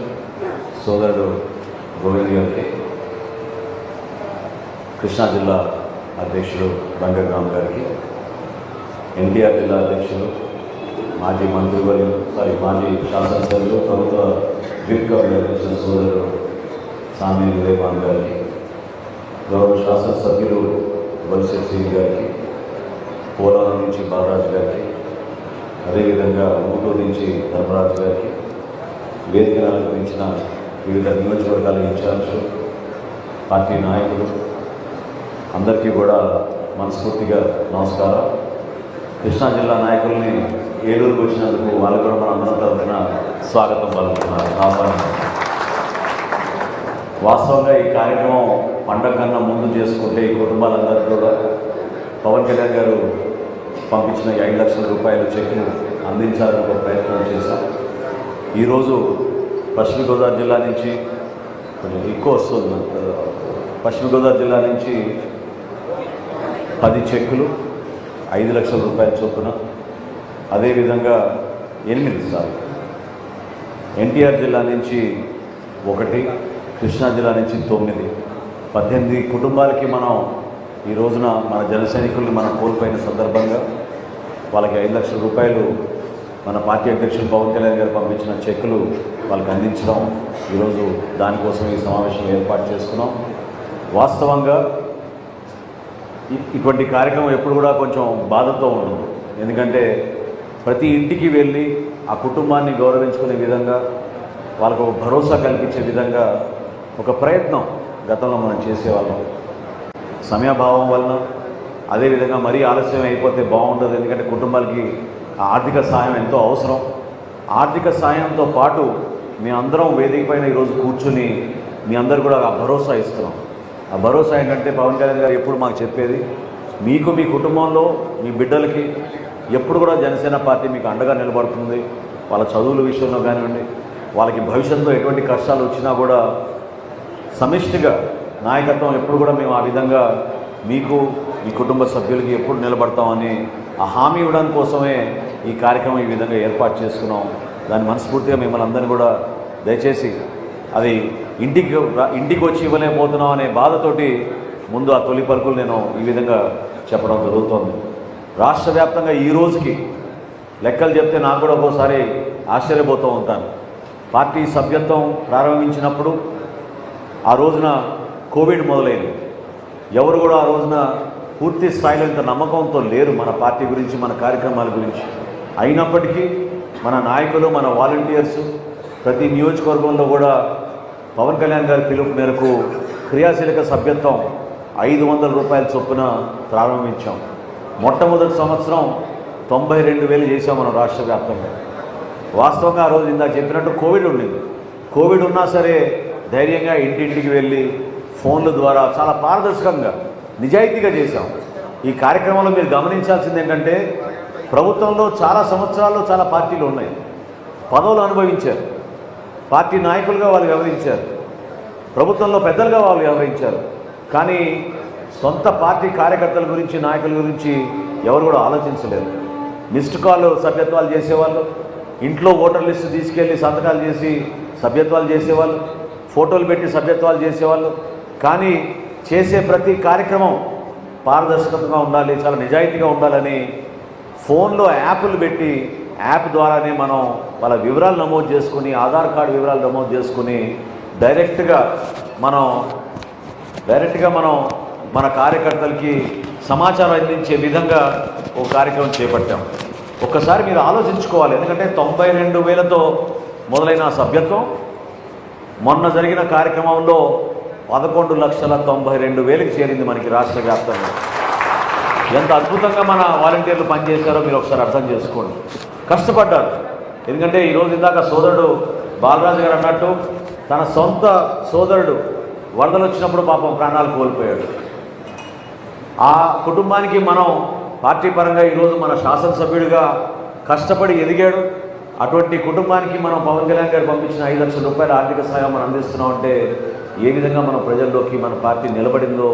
సోదరుడు గోవింద్ గారికి, కృష్ణా జిల్లా అధ్యక్షుడు బంగగ్రామ్ గారికి, ఎన్టీఆర్ జిల్లా అధ్యక్షులు మాజీ మంత్రివర్యులు మాజీ శాసనసభ్యులు ప్రభుత్వ విప్ అధ్యక్షులు సోదరుడు సామి ఉదయభాన్ గారికి, గౌరవ శాసనసభ్యులు వలసెట్ సింగ్ గారికి, పోలవరం నుంచి బాలరాజు గారికి, అదేవిధంగా ఊటూరు నుంచి ధర్మరాజు గారికి, వేదికను అలంకరించిన వివిధ నియోజకవర్గాల ఇన్ఛార్జీలు, పార్టీ నాయకులు అందరికీ కూడా మనస్ఫూర్తిగా నమస్కారం. కృష్ణా జిల్లా నాయకుల్ని ఏలూరుకు వచ్చినందుకు వాళ్ళు కూడా మన అందరం తరఫున స్వాగతం పలుకుతున్నారు, ఆహ్వానం. వాస్తవంగా ఈ కార్యక్రమం పండగ కన్నా ముందు చేసుకుంటే ఈ కుటుంబాలందరూ కూడా పవన్ కళ్యాణ్ గారు పంపించిన 5 లక్షల రూపాయల చెక్ను అందించాలని ఒక ప్రయత్నం చేశాం. ఈరోజు పశ్చిమ గోదావరి జిల్లా నుంచి కొంచెం ఎక్కువ వస్తుంది. పశ్చిమ గోదావరి జిల్లా నుంచి 10 చెక్కులు 5 లక్షల రూపాయల చొప్పున, అదేవిధంగా 8 ఎన్టీఆర్ జిల్లా నుంచి 1, కృష్ణా జిల్లా నుంచి 9, 18 కుటుంబాలకి మనం ఈ రోజున మన జన సైనికుల్ని మనం కోల్పోయిన సందర్భంగా వాళ్ళకి 5 లక్షల రూపాయలు మన పార్టీ అధ్యక్షులు పవన్ కళ్యాణ్ గారు పంపించిన చెక్కులు వాళ్ళకి అందించడం, ఈరోజు దానికోసం ఈ సమావేశం ఏర్పాటు చేసుకున్నాం. వాస్తవంగా ఇటువంటి కార్యక్రమం ఎప్పుడు కూడా కొంచెం బాధతో ఉంటుంది. ఎందుకంటే ప్రతి ఇంటికి వెళ్ళి ఆ కుటుంబాన్ని గౌరవించుకునే విధంగా, వాళ్ళకు ఒక భరోసా కల్పించే విధంగా ఒక ప్రయత్నం గతంలో మనం చేసేవాళ్ళం. సమయాభావం వలన, అదేవిధంగా మరీ ఆలస్యం అయిపోతే బాగుండదు. ఎందుకంటే కుటుంబాలకి ఆర్థిక సాయం ఎంతో అవసరం. ఆర్థిక సాయంతో పాటు మేమందరం వేదిక పైన ఈరోజు కూర్చుని మీ అందరు కూడా ఆ భరోసా ఇస్తున్నాం. ఆ భరోసా ఏంటంటే పవన్ కళ్యాణ్ గారు ఎప్పుడు మాకు చెప్పేది, మీకు మీ కుటుంబంలో మీ బిడ్డలకి ఎప్పుడు కూడా జనసేన పార్టీ మీకు అండగా నిలబడుతుంది. వాళ్ళ చదువుల విషయంలో కానివ్వండి, వాళ్ళకి భవిష్యత్తులో ఎటువంటి కష్టాలు వచ్చినా కూడా సమిష్టిగా నాయకత్వం ఎప్పుడు కూడా మేము ఆ విధంగా మీకు మీ కుటుంబ సభ్యులకి ఎప్పుడు నిలబడతామని ఆ హామీ ఇవ్వడానికి కోసమే ఈ కార్యక్రమం ఈ విధంగా ఏర్పాటు చేసుకున్నాం. దాన్ని మనస్ఫూర్తిగా మిమ్మల్ని అందరినీ కూడా దయచేసి అది ఇంటికి వచ్చి ఇవ్వలేకపోతున్నాం అనే బాధతోటి ముందు ఆ తొలి పలుకులు నేను ఈ విధంగా చెప్పడం జరుగుతోంది. రాష్ట్ర వ్యాప్తంగా ఈ రోజుకి లెక్కలు చెప్తే నాకు కూడా ఒక్కోసారి ఆశ్చర్యపోతూ ఉంటాను. పార్టీ సభ్యత్వం ప్రారంభించినప్పుడు ఆ రోజున కోవిడ్ మొదలైంది. ఎవరు కూడా ఆ రోజున పూర్తి స్థాయిలో ఇంత నమ్మకంతో లేరు మన పార్టీ గురించి, మన కార్యక్రమాల గురించి. అయినప్పటికీ మన నాయకులు, మన వాలంటీర్స్ ప్రతి నియోజకవర్గంలో కూడా పవన్ కళ్యాణ్ గారి పిలుపు మేరకు క్రియాశీలక సభ్యత్వం 500 రూపాయల చొప్పున ప్రారంభించాం. మొట్టమొదటి సంవత్సరం 92,000 చేసాం మనం రాష్ట్ర వ్యాప్తంగా. వాస్తవంగా ఆ రోజు ఇందాక చెప్పినట్టు కోవిడ్ ఉండింది. కోవిడ్ ఉన్నా సరే ధైర్యంగా ఇంటింటికి వెళ్ళి ఫోన్ల ద్వారా చాలా పారదర్శకంగా నిజాయితీగా చేశాం. ఈ కార్యక్రమంలో మీరు గమనించాల్సింది ఏంటంటే, ప్రభుత్వంలో చాలా సంవత్సరాల్లో చాలా పార్టీలు ఉన్నాయి, పదవులు అనుభవించారు, పార్టీ నాయకులుగా వాళ్ళు వ్యవహరించారు, ప్రభుత్వంలో పెద్దలుగా వాళ్ళు వ్యవహరించారు. కానీ సొంత పార్టీ కార్యకర్తల గురించి, నాయకుల గురించి ఎవరు కూడా ఆలోచించలేరు. మిస్డ్ కాల్ సభ్యత్వాలు చేసేవాళ్ళు, ఇంట్లో ఓటర్ లిస్టు తీసుకెళ్ళి సంతకాలు చేసి సభ్యత్వాలు చేసేవాళ్ళు, ఫోటోలు పెట్టి సభ్యత్వాలు చేసేవాళ్ళు. కానీ చేసే ప్రతి కార్యక్రమం పారదర్శకంగా ఉండాలి, చాలా నిజాయితీగా ఉండాలని ఫోన్లో యాప్లు పెట్టి యాప్ ద్వారానే మనం వాళ్ళ వివరాలు నమోదు చేసుకుని, ఆధార్ కార్డు వివరాలు నమోదు చేసుకుని డైరెక్ట్గా మనం మన కార్యకర్తలకి సమాచారం అందించే విధంగా ఒక కార్యక్రమం చేపట్టాం. ఒక్కసారి మీరు ఆలోచించుకోవాలి. ఎందుకంటే 92,000తో మొదలైన సభ్యత్వం మొన్న జరిగిన కార్యక్రమంలో 11,92,000కి చేరింది మనకి రాష్ట్ర వ్యాప్తంగా. ఎంత అద్భుతంగా మన వాలంటీర్లు పనిచేశారో మీరు ఒకసారి అర్థం చేసుకోండి. కష్టపడ్డారు. ఎందుకంటే ఈరోజు ఇందాక సోదరుడు బాలరాజు గారు అన్నట్టు తన సొంత సోదరుడు వరదలు వచ్చినప్పుడు పాపం ప్రాణాలు కోల్పోయాడు. ఆ కుటుంబానికి మనం పార్టీ పరంగా ఈరోజు మన శాసనసభ్యుడిగా కష్టపడి ఎదిగాడు. అటువంటి కుటుంబానికి మనం పవన్ కళ్యాణ్ గారు పంపించిన 5 లక్షల రూపాయల ఆర్థిక సహాయం మనం అందిస్తున్నాం అంటే ఏ విధంగా మన ప్రజల్లోకి మన పార్టీ నిలబడిందో,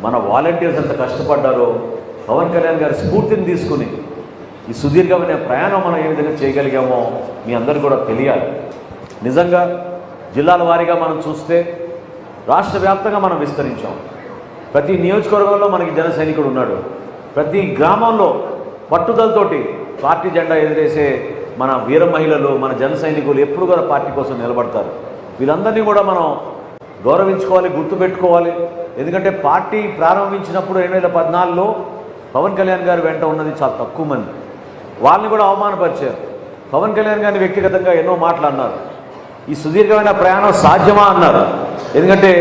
మన వాలంటీర్స్ ఎంత కష్టపడ్డారో, పవన్ కళ్యాణ్ గారి స్ఫూర్తిని తీసుకుని ఈ సుదీర్ఘమైన ప్రయాణం మనం ఏ విధంగా చేయగలిగామో మీ అందరూ కూడా తెలియాలి. నిజంగా జిల్లాల వారీగా మనం చూస్తే రాష్ట్ర వ్యాప్తంగా మనం విస్తరించాం. ప్రతి నియోజకవర్గంలో మనకి జన సైనికుడు ఉన్నాడు. ప్రతి గ్రామంలో పట్టుదలతోటి పార్టీ జెండా ఎదిరేసే మన వీర మహిళలు, మన జన సైనికులు ఎప్పుడు కూడా పార్టీ కోసం నిలబడతారు. వీళ్ళందరినీ కూడా మనం గౌరవించుకోవాలి, గుర్తుపెట్టుకోవాలి. ఎందుకంటే పార్టీ ప్రారంభించినప్పుడు 2014లో పవన్ కళ్యాణ్ గారు వెంట ఉన్నది చాలా తక్కువ మంది. వాళ్ళని కూడా అవమానపరిచారు. పవన్ కళ్యాణ్ గారిని వ్యక్తిగతంగా ఎన్నో మాటలు అన్నారు. ఈ సుదీర్ఘమైన ప్రయాణం సాధ్యమా అన్నారు. ఎందుకంటే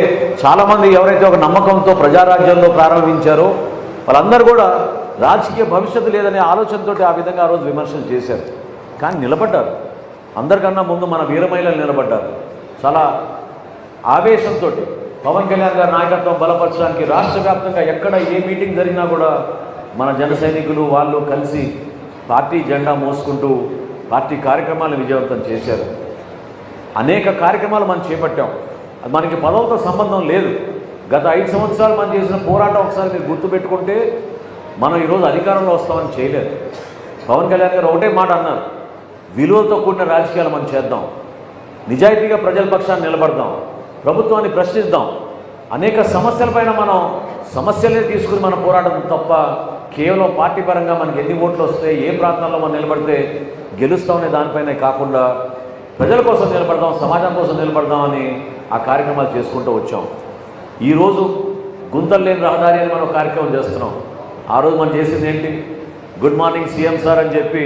చాలామంది ఎవరైతే ఒక నమ్మకంతో ప్రజారాజ్యంలో ప్రారంభించారో వాళ్ళందరూ కూడా రాజకీయ భవిష్యత్తు లేదనే ఆలోచనతో ఆ విధంగా ఆ రోజు విమర్శలు చేశారు. కానీ నిలబడ్డారు. అందరికన్నా ముందు మన వీర మహిళలు నిలబడ్డారు. చాలా ఆవేశంతో పవన్ కళ్యాణ్ గారి నాయకత్వం బలపరచడానికి రాష్ట్ర వ్యాప్తంగా ఎక్కడ ఏ మీటింగ్ జరిగినా కూడా మన జన సైనికులు వాళ్ళు కలిసి పార్టీ జెండా మోసుకుంటూ పార్టీ కార్యక్రమాలను విజయవంతం చేశారు. అనేక కార్యక్రమాలు మనం చేపట్టాం. అది మనకి పదవులతో సంబంధం లేదు. గత 5 సంవత్సరాలు మనం చేసిన పోరాటం ఒకసారి మీరు గుర్తుపెట్టుకుంటే మనం ఈరోజు అధికారంలో వస్తామని చేయలేదు. పవన్ కళ్యాణ్ గారు ఒకటే మాట అన్నారు, విలువతో కూడిన రాజకీయాలు మనం చేద్దాం, నిజాయితీగా ప్రజల పక్షాన్ని నిలబడదాం, ప్రభుత్వాన్ని ప్రశ్నిద్దాం. అనేక సమస్యలపైన మనం సమస్యలే తీసుకుని మన పోరాటం తప్ప కేవలం పార్టీ పరంగా మనకి ఎన్ని ఓట్లు వస్తే ఏ ప్రాంతాల్లో మనం నిలబడితే గెలుస్తామనే దానిపైనే కాకుండా ప్రజల కోసం నిలబడదాం, సమాజం కోసం నిలబడదామని ఆ కార్యక్రమాలు చేసుకుంటూ వచ్చాం. ఈరోజు గుంతలు లేని రహదారి అని మనం కార్యక్రమం చేస్తున్నాం. ఆ రోజు మనం చేసింది ఏంటి? గుడ్ మార్నింగ్ సీఎం సార్ అని చెప్పి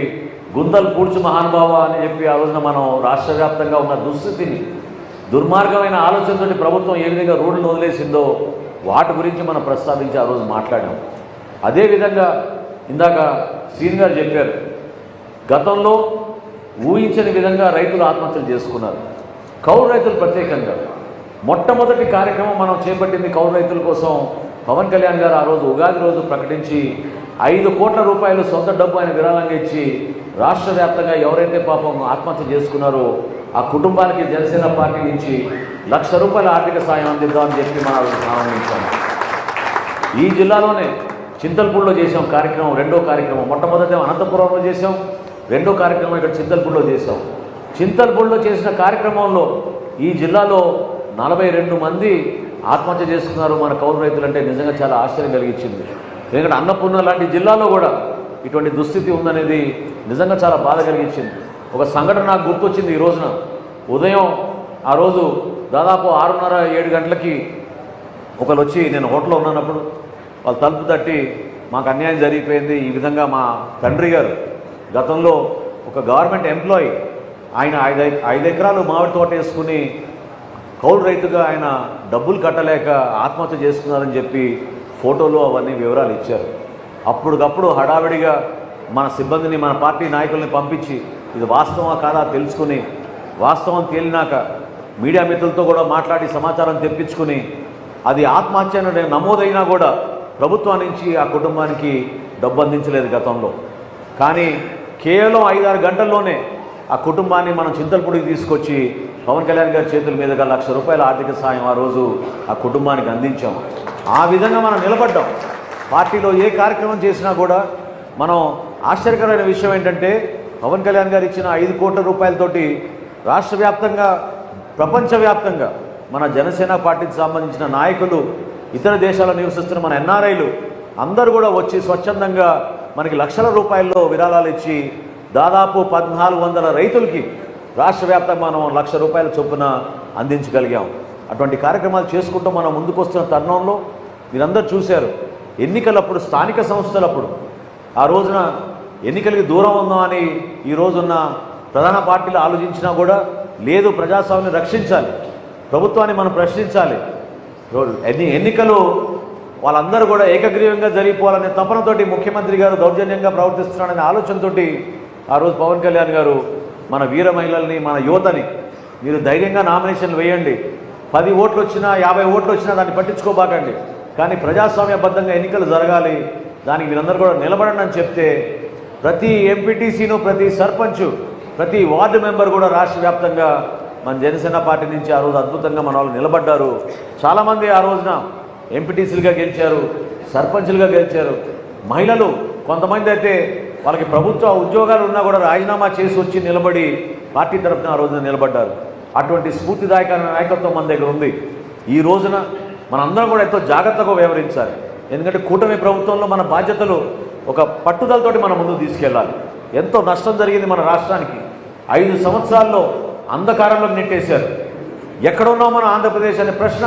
గుంతలు పూడ్చు మహానుభావ అని చెప్పి ఆ రోజున మనం రాష్ట్ర వ్యాప్తంగా ఉన్న దుస్థితిని, దుర్మార్గమైన ఆలోచనతోటి ప్రభుత్వం ఏ విధంగా రోడ్లను వదిలేసిందో వాటి గురించి మనం ప్రస్తావించి ఆ రోజు మాట్లాడాం. అదేవిధంగా ఇందాక శ్రీని గారు చెప్పారు, గతంలో ఊహించని విధంగా రైతులు ఆత్మహత్యలు చేసుకున్నారు. కౌలు రైతులు ప్రత్యేకంగా మొట్టమొదటి కార్యక్రమం మనం చేపట్టింది కౌలు రైతుల కోసం. పవన్ కళ్యాణ్ గారు ఆ రోజు ఉగాది రోజు ప్రకటించి 5 కోట్ల రూపాయలు సొంత డబ్బు ఆయన విరాళంగా ఇచ్చి రాష్ట్ర వ్యాప్తంగా ఎవరైతే పాపం ఆత్మహత్య చేసుకున్నారో ఆ కుటుంబాలకి జనసేన పార్టీ నుంచి ₹1,00,000 ఆర్థిక సాయం అందిద్దామని చెప్పి మనం ప్రారంభించాం. ఈ జిల్లాలోనే చింతల్పూడిలో చేసాం కార్యక్రమం, రెండో కార్యక్రమం. మొట్టమొదటి అనంతపురంలో చేసాం, రెండో కార్యక్రమం ఇక్కడ చింతల్పూడిలో చేసాం. చింతల్పూడిలో చేసిన కార్యక్రమంలో ఈ జిల్లాలో 42 మంది ఆత్మహత్య చేసుకున్నారు మన కౌలు రైతులు. అంటే నిజంగా చాలా ఆశ్చర్యం కలిగించింది. ఎందుకంటే అన్నపూర్ణ లాంటి జిల్లాలో కూడా ఇటువంటి దుస్థితి ఉందనేది నిజంగా చాలా బాధ కలిగించింది. ఒక సంఘటన నాకు గుర్తొచ్చింది. ఈ రోజున ఉదయం ఆ రోజు దాదాపు 6:30-7 గంటలకి ఒకరు వచ్చి, నేను హోటల్లో ఉన్నప్పుడు వాళ్ళు తలుపు తట్టి మాకు అన్యాయం జరిగిపోయింది, ఈ విధంగా మా తండ్రి గారు గతంలో ఒక గవర్నమెంట్ ఎంప్లాయీ, ఆయన 5 ఎకరాలు మామిడి తోట వేసుకుని కౌలు రైతుగా ఆయన డబ్బులు కట్టలేక ఆత్మహత్య చేసుకున్నారని చెప్పి ఫోటోలు అవన్నీ వివరాలు ఇచ్చారు. అప్పటికప్పుడు హడావిడిగా మన సిబ్బందిని, మన పార్టీ నాయకుల్ని పంపించి ఇది వాస్తవమా కాదా తెలుసుకుని, వాస్తవం తేలినాక మీడియా మిత్రులతో కూడా మాట్లాడి సమాచారం తెప్పించుకుని అది ఆత్మహత్య నమోదైనా కూడా ప్రభుత్వం నుంచి ఆ కుటుంబానికి డబ్బు అందించలేదు గతంలో. కానీ కేవలం 5-6 గంటల్లోనే ఆ కుటుంబాన్ని మనం చింతల్పూడికి తీసుకొచ్చి పవన్ కళ్యాణ్ గారి చేతుల మీదుగా ₹1,00,000 ఆర్థిక సాయం ఆ రోజు ఆ కుటుంబానికి అందించాం. ఆ విధంగా మనం నిలబడ్డాం. పార్టీలో ఏ కార్యక్రమం చేసినా కూడా మనం ఆశ్చర్యకరమైన విషయం ఏంటంటే పవన్ కళ్యాణ్ గారు ఇచ్చిన 5 కోట్ల రూపాయలతోటి రాష్ట్ర వ్యాప్తంగా, ప్రపంచవ్యాప్తంగా మన జనసేన పార్టీకి సంబంధించిన నాయకులు, ఇతర దేశాల్లో నివసిస్తున్న మన ఎన్ఆర్ఐలు అందరూ కూడా వచ్చి స్వచ్ఛందంగా మనకి లక్షల రూపాయల్లో విరాళాలు ఇచ్చి దాదాపు 1,400 రైతులకి రాష్ట్ర వ్యాప్తంగా మనం ₹1,00,000 చొప్పున అందించగలిగాం. అటువంటి కార్యక్రమాలు చేసుకుంటూ మనం ముందుకు వస్తున్న తరుణంలో మీరందరూ చూశారు, ఎన్నికలప్పుడు, స్థానిక సంస్థలప్పుడు ఆ రోజున ఎన్నికలకి దూరం ఉందాం అని ఈ రోజున్న ప్రధాన పార్టీలు ఆలోచించినా కూడా లేదు, ప్రజాస్వామ్యాన్ని రక్షించాలి, ప్రభుత్వాన్ని మనం ప్రశ్నించాలి, ఎన్నికలు వాళ్ళందరూ కూడా ఏకగ్రీవంగా జరిగిపోవాలనే తపనతోటి ముఖ్యమంత్రి గారు దౌర్జన్యంగా ప్రవర్తిస్తున్నాడనే ఆలోచనతోటి ఆ రోజు పవన్ కళ్యాణ్ గారు మన వీర మహిళల్ని, మన యువతని మీరు ధైర్యంగా నామినేషన్లు వేయండి, 10 ఓట్లు వచ్చినా 50 ఓట్లు వచ్చినా దాన్ని పట్టించుకోబాకండి, కానీ ప్రజాస్వామ్యబద్ధంగా ఎన్నికలు జరగాలి, దానికి మీరందరూ కూడా నిలబడండి అని చెప్తే ప్రతి ఎంపీటీసీను, ప్రతి సర్పంచ్, ప్రతి వార్డు మెంబర్ కూడా రాష్ట్ర వ్యాప్తంగా మన జనసేన పార్టీ నుంచి ఆ రోజు అద్భుతంగా మన వాళ్ళు నిలబడ్డారు. చాలామంది ఆ రోజున ఎంపీటీసీలుగా గెలిచారు, సర్పంచ్లుగా గెలిచారు. మహిళలు కొంతమంది అయితే వాళ్ళకి ప్రభుత్వ ఉద్యోగాలు ఉన్నా కూడా రాజీనామా చేసి వచ్చి నిలబడి పార్టీ తరఫున ఆ రోజున నిలబడ్డారు. అటువంటి స్ఫూర్తిదాయకమైన నాయకత్వం మన దగ్గర ఉంది. ఈ రోజున మనందరం కూడా ఎంతో జాగ్రత్తగా వ్యవహరించాలి. ఎందుకంటే కూటమి ప్రభుత్వంలో మన బాధ్యతలు ఒక పట్టుదలతోటి మనం ముందుకు తీసుకెళ్ళాలి. ఎంతో నష్టం జరిగింది మన రాష్ట్రానికి. 5 సంవత్సరాల్లో అంధకారంలోకి నెట్టేశారు. ఎక్కడ ఉన్నాం మన ఆంధ్రప్రదేశ్ అనే ప్రశ్న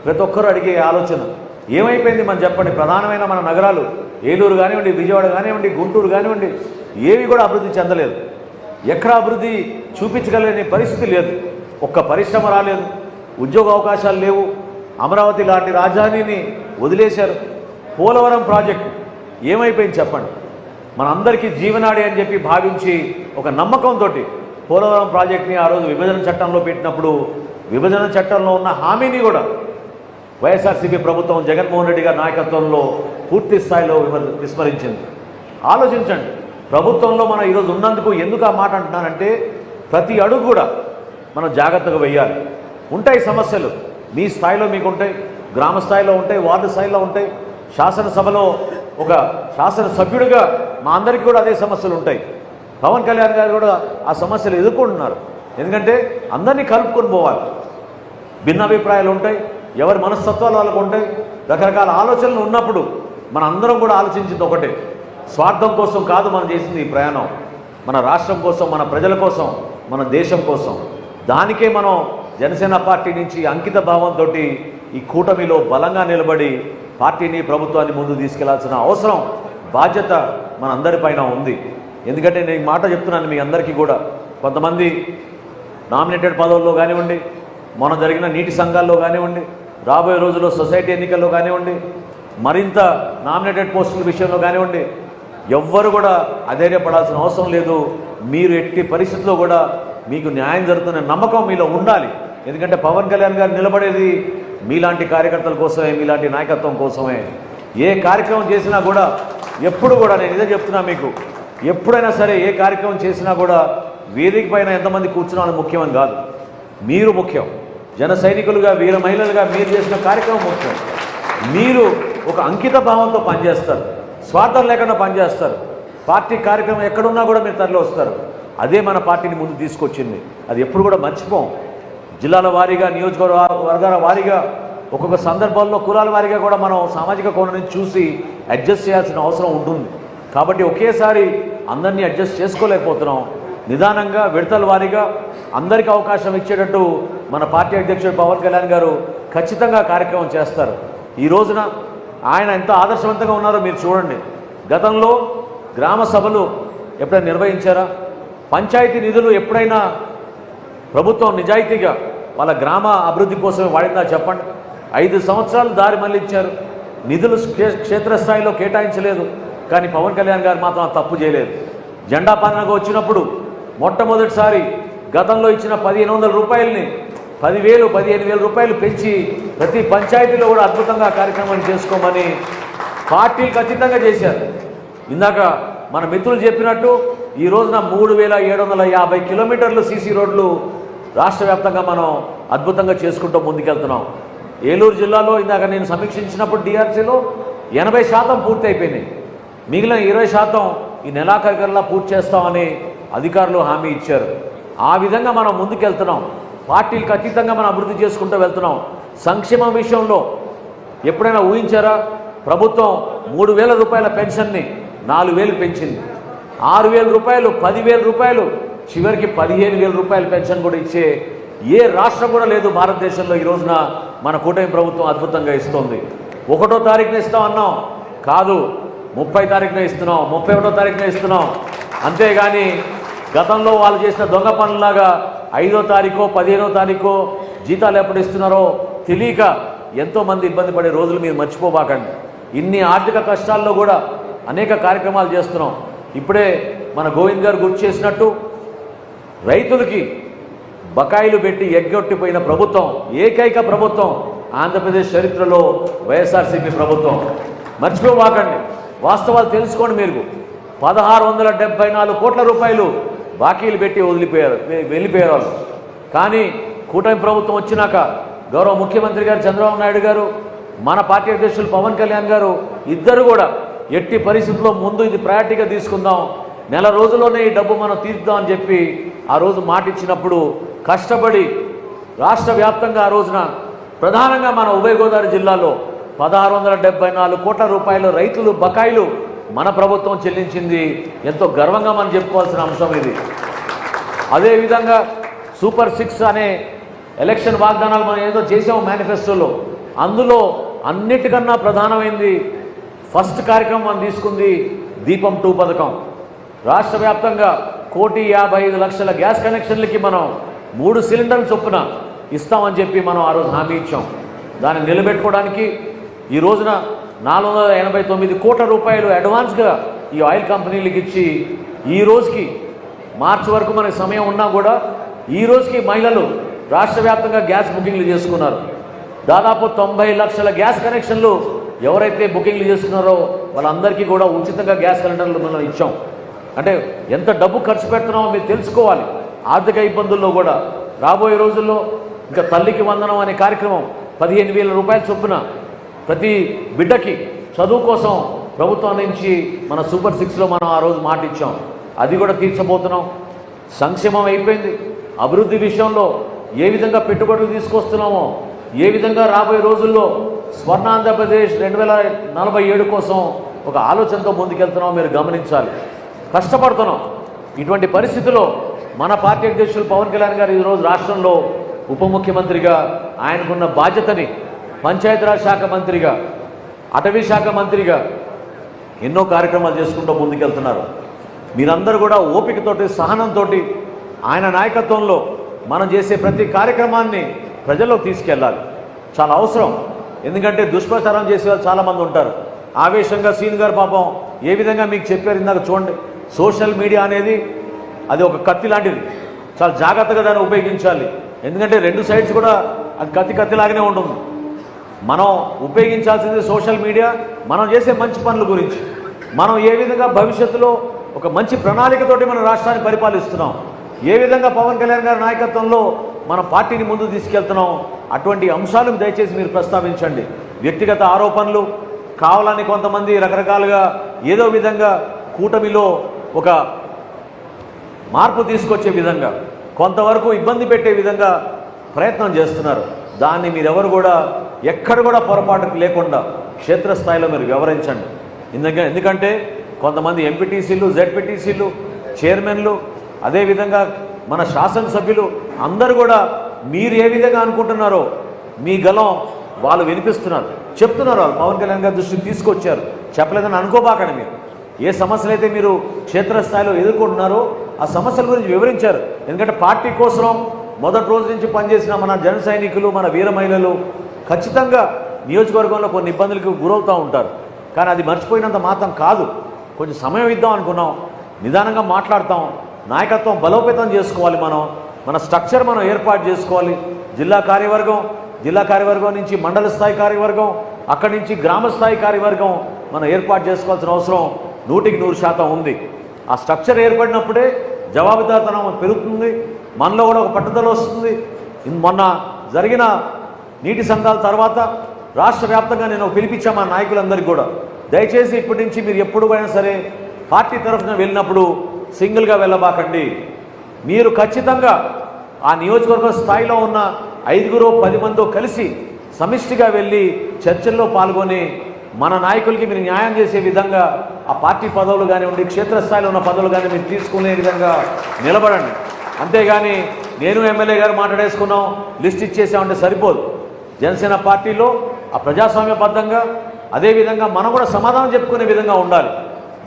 ప్రతి ఒక్కరూ అడిగే ఆలోచన. ఏమైపోయింది మనం చెప్పండి. ప్రధానమైన మన నగరాలు ఏలూరు కానివ్వండి, విజయవాడ కానివ్వండి, గుంటూరు కానివ్వండి, ఏవి కూడా అభివృద్ధి చెందలేదు. ఎక్కడ అభివృద్ధి చూపించగలిగే పరిస్థితి లేదు. ఒక్క పరిశ్రమ రాలేదు, ఉద్యోగ అవకాశాలు లేవు. అమరావతి లాంటి రాజధానిని వదిలేశారు. పోలవరం ప్రాజెక్టు ఏమైపోయింది చెప్పండి. మనందరికీ జీవనాడి అని చెప్పి భావించి ఒక నమ్మకంతో పోలవరం ప్రాజెక్ట్ని ఆ రోజు విభజన చట్టంలో పెట్టినప్పుడు విభజన చట్టంలో ఉన్న హామీని కూడా వైఎస్ఆర్సీపీ ప్రభుత్వం జగన్మోహన్ రెడ్డి గారి నాయకత్వంలో పూర్తి స్థాయిలో విస్మరించింది. ఆలోచించండి, ప్రభుత్వంలో మనం ఈరోజు ఉన్నందుకు ఎందుకు ఆ మాట అంటున్నానంటే ప్రతి అడుగు కూడా మనం జాగ్రత్తగా వెయ్యాలి. ఉంటాయి సమస్యలు, మీ స్థాయిలో మీకు ఉంటాయి, గ్రామ స్థాయిలో ఉంటాయి, వార్డు స్థాయిలో ఉంటాయి. శాసనసభలో ఒక శాసనసభ్యుడిగా మా అందరికీ కూడా అదే సమస్యలు ఉంటాయి. పవన్ కళ్యాణ్ గారు కూడా ఆ సమస్యలు ఎదుర్కొంటున్నారు. ఎందుకంటే అందరినీ కలుపుకొని పోవాలి. భిన్నాభిప్రాయాలు ఉంటాయి, ఎవరి మనస్తత్వాలు వాళ్ళకు ఉంటాయి, రకరకాల ఆలోచనలు ఉన్నప్పుడు మన అందరం కూడా ఆలోచించింది ఒకటే, స్వార్థం కోసం కాదు మనం చేసింది ఈ ప్రయాణం, మన రాష్ట్రం కోసం, మన ప్రజల కోసం, మన దేశం కోసం. దానికే మనం జనసేన పార్టీ నుంచి అంకిత భావంతో ఈ కూటమిలో బలంగా నిలబడి పార్టీని, ప్రభుత్వాన్ని ముందుకు తీసుకెళ్లాల్సిన అవసరం, బాధ్యత మన అందరిపైన ఉంది. ఎందుకంటే నేను ఈ మాట చెప్తున్నాను మీ అందరికీ కూడా. కొంతమంది నామినేటెడ్ పదవుల్లో కానివ్వండి, మొన్న జరిగిన నీటి సంఘాల్లో కానివ్వండి, రాబోయే రోజుల్లో సొసైటీ ఎన్నికల్లో కానివ్వండి, మరింత నామినేటెడ్ పోస్టుల విషయంలో కానివ్వండి, ఎవ్వరు కూడా అధైర్యపడాల్సిన అవసరం లేదు. మీరు ఎట్టి పరిస్థితుల్లో కూడా మీకు న్యాయం జరుగుతున్న నమ్మకం మీలో ఉండాలి. ఎందుకంటే పవన్ కళ్యాణ్ గారు నిలబడేది మీలాంటి కార్యకర్తల కోసమే, మీలాంటి నాయకత్వం కోసమే. ఏ కార్యక్రమం చేసినా కూడా ఎప్పుడు కూడా నేను ఇదే చెప్తున్నా మీకు, ఎప్పుడైనా సరే ఏ కార్యక్రమం చేసినా కూడా వేదిక పైన ఎంతమంది కూర్చున్నారని ముఖ్యమని కాదు, మీరు ముఖ్యం. జన సైనికులుగా, వీర మహిళలుగా మీరు చేసిన కార్యక్రమం ముఖ్యం. మీరు ఒక అంకిత భావంతో పనిచేస్తారు, స్వార్థం లేకుండా పనిచేస్తారు. పార్టీ కార్యక్రమం ఎక్కడున్నా కూడా మీరు తరలి వస్తారు. అదే మన పార్టీని ముందు తీసుకొచ్చింది. అది ఎప్పుడు కూడా మర్చిపోం. జిల్లాల వారీగా, నియోజకవర్గాల వారీగా, ఒక్కొక్క సందర్భాల్లో కులాల వారీగా కూడా మనం సామాజిక కోణం నుంచి చూసి అడ్జస్ట్ చేయాల్సిన అవసరం ఉంటుంది. కాబట్టి ఒకేసారి అందరినీ అడ్జస్ట్ చేసుకోలేకపోతున్నాం. నిదానంగా, విడతల వారీగా అందరికీ అవకాశం ఇచ్చేటట్టు మన పార్టీ అధ్యక్షుడు పవన్ కళ్యాణ్ గారు ఖచ్చితంగా కార్యక్రమం చేస్తారు. ఈ రోజున ఆయన ఎంత ఆదర్శవంతంగా ఉన్నారో మీరు చూడండి. గతంలో గ్రామ సభలు ఎప్పుడైనా నిర్వహించారా? పంచాయతీ నిధులు ఎప్పుడైనా ప్రభుత్వం నిజాయితీగా వాళ్ళ గ్రామ అభివృద్ధి కోసమే వాడిందా చెప్పండి? 5 సంవత్సరాలు దారి మళ్ళించారు, నిధులు క్షేత్రస్థాయిలో కేటాయించలేదు. కానీ పవన్ కళ్యాణ్ గారు మాత్రం తప్పు చేయలేదు. జెండా పాలనగా వచ్చినప్పుడు మొట్టమొదటిసారి గతంలో ఇచ్చిన 1500 రూపాయలని 10,000, 15,000 రూపాయలు పెంచి ప్రతి పంచాయతీలో కూడా అద్భుతంగా కార్యక్రమాన్ని చేసుకోమని పార్టీలకు అతీతంగా చేశారు. ఇందాక మన మిత్రులు చెప్పినట్టు ఈ రోజున 3,750 కిలోమీటర్లు సీసీ రోడ్లు రాష్ట్ర వ్యాప్తంగా మనం అద్భుతంగా చేసుకుంటూ ముందుకెళ్తున్నాం. ఏలూరు జిల్లాలో ఇందాక నేను సమీక్షించినప్పుడు డిఆర్సీలో 80% పూర్తి అయిపోయినాయి. మిగిలిన 20% ఈ నెలాఖరికల్లా పూర్తి చేస్తామని అధికారులు హామీ ఇచ్చారు. ఆ విధంగా మనం ముందుకెళ్తున్నాం. పార్టీలకు అతీతంగా మనం అభివృద్ధి చేసుకుంటూ వెళ్తున్నాం. సంక్షేమం విషయంలో ఎప్పుడైనా ఊహించారా? ప్రభుత్వం 3,000 రూపాయల పెన్షన్ని 4,000 పెంచింది. 6,000 రూపాయలు, 10,000 రూపాయలు, చివరికి 15,000 రూపాయల పెన్షన్ కూడా ఇచ్చే ఏ రాష్ట్రం కూడా లేదు భారతదేశంలో. ఈ రోజున మన కూటమి ప్రభుత్వం అద్భుతంగా ఇస్తోంది. 1వ తారీఖున ఇస్తామన్నాం, కాదు 30 తారీఖున ఇస్తున్నాం, 31వ తారీఖున ఇస్తున్నాం. అంతేగాని గతంలో వాళ్ళు చేసిన దొంగ పనులాగా 5వ తారీఖో 15వ తారీఖో జీతాలు ఎప్పుడు ఇస్తున్నారో తెలియక ఎంతోమంది ఇబ్బంది పడే రోజులు మీరు మర్చిపోబాకండి. ఇన్ని ఆర్థిక కష్టాల్లో కూడా అనేక కార్యక్రమాలు చేస్తున్నాం. ఇప్పుడే మన గోవింద్ గారు గుర్తు చేసినట్టు రైతులకి బకాయిలు పెట్టి ఎగ్గొట్టిపోయిన ప్రభుత్వం, ఏకైక ప్రభుత్వం ఆంధ్రప్రదేశ్ చరిత్రలో వైఎస్ఆర్సీపీ ప్రభుత్వం. మర్చిపోబాకండి, వాస్తవాలు తెలుసుకోండి. మీరు 1674 కోట్ల రూపాయలు బాకీలు పెట్టి వెళ్ళిపోయారు వాళ్ళు. కానీ కూటమి ప్రభుత్వం వచ్చినాక గౌరవ ముఖ్యమంత్రి గారు చంద్రబాబు నాయుడు గారు, మన పార్టీ అధ్యక్షులు పవన్ కళ్యాణ్ గారు ఇద్దరు కూడా ఎట్టి పరిస్థితుల్లో ముందు ఇది ప్రయారిటీగా తీసుకుందాం, నెల రోజుల్లోనే ఈ డబ్బు మనం తీర్చుదాం అని చెప్పి ఆ రోజు మాట ఇచ్చినప్పుడు కష్టపడి రాష్ట్ర వ్యాప్తంగా ఆ రోజున ప్రధానంగా మన ఉభయ గోదావరి జిల్లాలో 1674 కోట్ల రూపాయలు రైతులు బకాయిలు మన ప్రభుత్వం చెల్లించింది. ఎంతో గర్వంగా మనం చెప్పుకోవాల్సిన అంశం ఇది. అదేవిధంగా సూపర్ 6 అనే ఎలక్షన్ వాగ్దానాలు మనం ఏదో చేసాము మేనిఫెస్టోలో. అందులో అన్నిటికన్నా ప్రధానమైంది ఫస్ట్ కార్యక్రమం మనం తీసుకుంది దీపం 2 పథకం. రాష్ట్ర వ్యాప్తంగా 1,55,00,000 గ్యాస్ కనెక్షన్లకి మనం 3 సిలిండర్లు చొప్పున ఇస్తామని చెప్పి మనం ఆ రోజు హామీ ఇచ్చాం. దాన్ని నిలబెట్టుకోవడానికి ఈ రోజున 489 కోట్ల రూపాయలు అడ్వాన్స్గా ఈ ఆయిల్ కంపెనీలకు ఇచ్చి ఈ రోజుకి మార్చి వరకు మనకి సమయం ఉన్నా కూడా ఈ రోజుకి మహిళలు రాష్ట్ర వ్యాప్తంగా గ్యాస్ బుకింగ్లు చేసుకున్నారు. దాదాపు 90 లక్షల గ్యాస్ కనెక్షన్లు ఎవరైతే బుకింగ్లు చేసుకున్నారో వాళ్ళందరికీ కూడా ఉచితంగా గ్యాస్ సిలిండర్లు మనం ఇచ్చాం. అంటే ఎంత డబ్బు ఖర్చు పెడుతున్నామో మీరు తెలుసుకోవాలి. ఆర్థిక ఇబ్బందుల్లో కూడా రాబోయే రోజుల్లో ఇంకా తల్లికి వందనం అనే కార్యక్రమం 15,000 రూపాయల చొప్పున ప్రతి బిడ్డకి చదువు కోసం ప్రభుత్వం నుంచి మన సూపర్ 6లో మనం ఆ రోజు మాట ఇచ్చాం. అది కూడా తీర్చబోతున్నాం. సంక్షేమం అయిపోయింది. అభివృద్ధి విషయంలో ఏ విధంగా పెట్టుబడులు తీసుకొస్తున్నామో, ఏ విధంగా రాబోయే రోజుల్లో స్వర్ణ ఆంధ్రప్రదేశ్ 2047 కోసం ఒక ఆలోచనతో ముందుకెళ్తున్నామో మీరు గమనించాలి. కష్టపడుతున్నాం. ఇటువంటి పరిస్థితుల్లో మన పార్టీ అధ్యక్షులు పవన్ కళ్యాణ్ గారు ఈరోజు రాష్ట్రంలో ఉప ముఖ్యమంత్రిగా ఆయనకున్న బాధ్యతని పంచాయతీరాజ్ శాఖ మంత్రిగా, అటవీ శాఖ మంత్రిగా ఎన్నో కార్యక్రమాలు చేసుకుంటూ ముందుకెళ్తున్నారు. మీరందరూ కూడా ఓపికతోటి సహనంతో ఆయన నాయకత్వంలో మనం చేసే ప్రతి కార్యక్రమాన్ని ప్రజల్లో తీసుకెళ్ళాలి. చాలా అవసరం. ఎందుకంటే దుష్ప్రచారం చేసే వాళ్ళు చాలామంది ఉంటారు. ఆవేశంగా సీన్ గారు పాపం ఏ విధంగా మీకు చెప్పారు ఇందాక చూడండి. సోషల్ మీడియా అనేది అది ఒక కత్తి లాంటిది. చాలా జాగ్రత్తగా దాన్ని ఉపయోగించాలి. ఎందుకంటే 2 సైడ్స్ కూడా అది కత్తిలాగానే ఉంటుంది. మనం ఉపయోగించాల్సింది సోషల్ మీడియా మనం చేసే మంచి పనుల గురించి, మనం ఏ విధంగా భవిష్యత్తులో ఒక మంచి ప్రణాళికతోటి మన రాష్ట్రాన్ని పరిపాలిస్తున్నాం, ఏ విధంగా పవన్ కళ్యాణ్ గారి నాయకత్వంలో మన పార్టీని ముందుకు తీసుకెళ్తున్నాం, అటువంటి అంశాలను దయచేసి మీరు ప్రస్తావించండి. వ్యక్తిగత ఆరోపణలు కావాలని కొంతమంది రకరకాలుగా ఏదో విధంగా కూటమిలో ఒక మార్పు తీసుకొచ్చే విధంగా, కొంతవరకు ఇబ్బంది పెట్టే విధంగా ప్రయత్నం చేస్తున్నారు. దాన్ని మీరెవరు కూడా ఎక్కడ కూడా పొరపాటు లేకుండా క్షేత్రస్థాయిలో మీరు వివరించండి. ఎందుకంటే కొంతమంది ఎంపీటీసీలు, జెడ్పీటీసీలు, చైర్మన్లు, అదేవిధంగా మన శాసనసభ్యులు అందరూ కూడా మీరు ఏ విధంగా అనుకుంటున్నారో మీ గలం వాళ్ళు వినిపిస్తున్నారు, చెప్తున్నారు. వాళ్ళు పవన్ కళ్యాణ్ గారి దృష్టికి తీసుకొచ్చారు. చెప్పలేదని అనుకోబాకండి. మీరు ఏ సమస్యలు అయితే మీరు క్షేత్రస్థాయిలో ఎదుర్కొంటున్నారో ఆ సమస్యల గురించి వివరించారు. ఎందుకంటే పార్టీ కోసం మొదటి రోజు నుంచి పనిచేసిన మన జన సైనికులు, మన వీర మహిళలు ఖచ్చితంగా నియోజకవర్గంలో కొన్ని ఇబ్బందులకు గురవుతూ ఉంటారు. కానీ అది మర్చిపోయినంత మాత్రం కాదు. కొంచెం సమయం ఇద్దాం అనుకున్నాం, నిదానంగా మాట్లాడతాం. నాయకత్వం బలోపేతం చేసుకోవాలి. మన స్ట్రక్చర్ మనం ఏర్పాటు చేసుకోవాలి. జిల్లా కార్యవర్గం నుంచి మండల స్థాయి కార్యవర్గం, అక్కడి నుంచి గ్రామ స్థాయి కార్యవర్గం మనం ఏర్పాటు చేసుకోవాల్సిన అవసరం 100% ఉంది. ఆ స్ట్రక్చర్ ఏర్పడినప్పుడే జవాబుదారితనం పెరుగుతుంది, మనలో కూడా ఒక పట్టుదల వస్తుంది. మొన్న జరిగిన నీటి సంఘాల తర్వాత రాష్ట్ర వ్యాప్తంగా నేను పిలిపించాను మా నాయకులందరికీ కూడా, దయచేసి ఇప్పటి నుంచి మీరు ఎప్పుడు అయినా సరే పార్టీ తరఫున వెళ్ళినప్పుడు సింగిల్గా వెళ్ళబాకండి. మీరు ఖచ్చితంగా ఆ నియోజకవర్గ స్థాయిలో ఉన్న 5-10 మందో కలిసి సమిష్టిగా వెళ్ళి చర్చల్లో పాల్గొని మన నాయకులకి మీరు న్యాయం చేసే విధంగా ఆ పార్టీ పదవులు కానివ్వండి, క్షేత్రస్థాయిలో ఉన్న పదవులు కానీ మీరు తీసుకునే విధంగా నిలబడండి. అంతేగాని నేను ఎమ్మెల్యే గారు మాట్లాడేసుకున్నాం, లిస్ట్ ఇచ్చేసామంటే సరిపోదు. జనసేన పార్టీలో ఆ ప్రజాస్వామ్యబద్ధంగా అదేవిధంగా మనం కూడా సమాధానం చెప్పుకునే విధంగా ఉండాలి.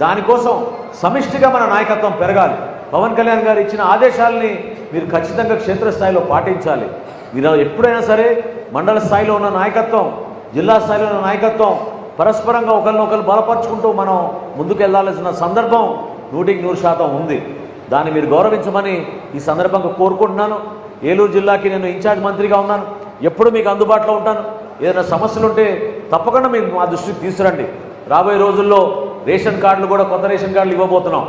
దానికోసం సమిష్టిగా మన నాయకత్వం పెరగాలి. పవన్ కళ్యాణ్ గారు ఇచ్చిన ఆదేశాలని మీరు ఖచ్చితంగా క్షేత్రస్థాయిలో పాటించాలి. మీరు ఎప్పుడైనా సరే మండల స్థాయిలో ఉన్న నాయకత్వం, జిల్లా స్థాయిలో ఉన్న నాయకత్వం పరస్పరంగా ఒకరినొకరు బలపరుచుకుంటూ మనం ముందుకు వెళ్ళాల్సిన సందర్భం 100% ఉంది. దాన్ని మీరు గౌరవించమని ఈ సందర్భంగా కోరుకుంటున్నాను. ఏలూరు జిల్లాకి నేను ఇన్ఛార్జ్ మంత్రిగా ఉన్నాను. ఎప్పుడు మీకు అందుబాటులో ఉంటాను. ఏదైనా సమస్యలు ఉంటే తప్పకుండా మీరు మా దృష్టికి తీసుకురండి. రాబోయే రోజుల్లో రేషన్ కార్డులు కూడా కొత్త రేషన్ కార్డులు ఇవ్వబోతున్నాం.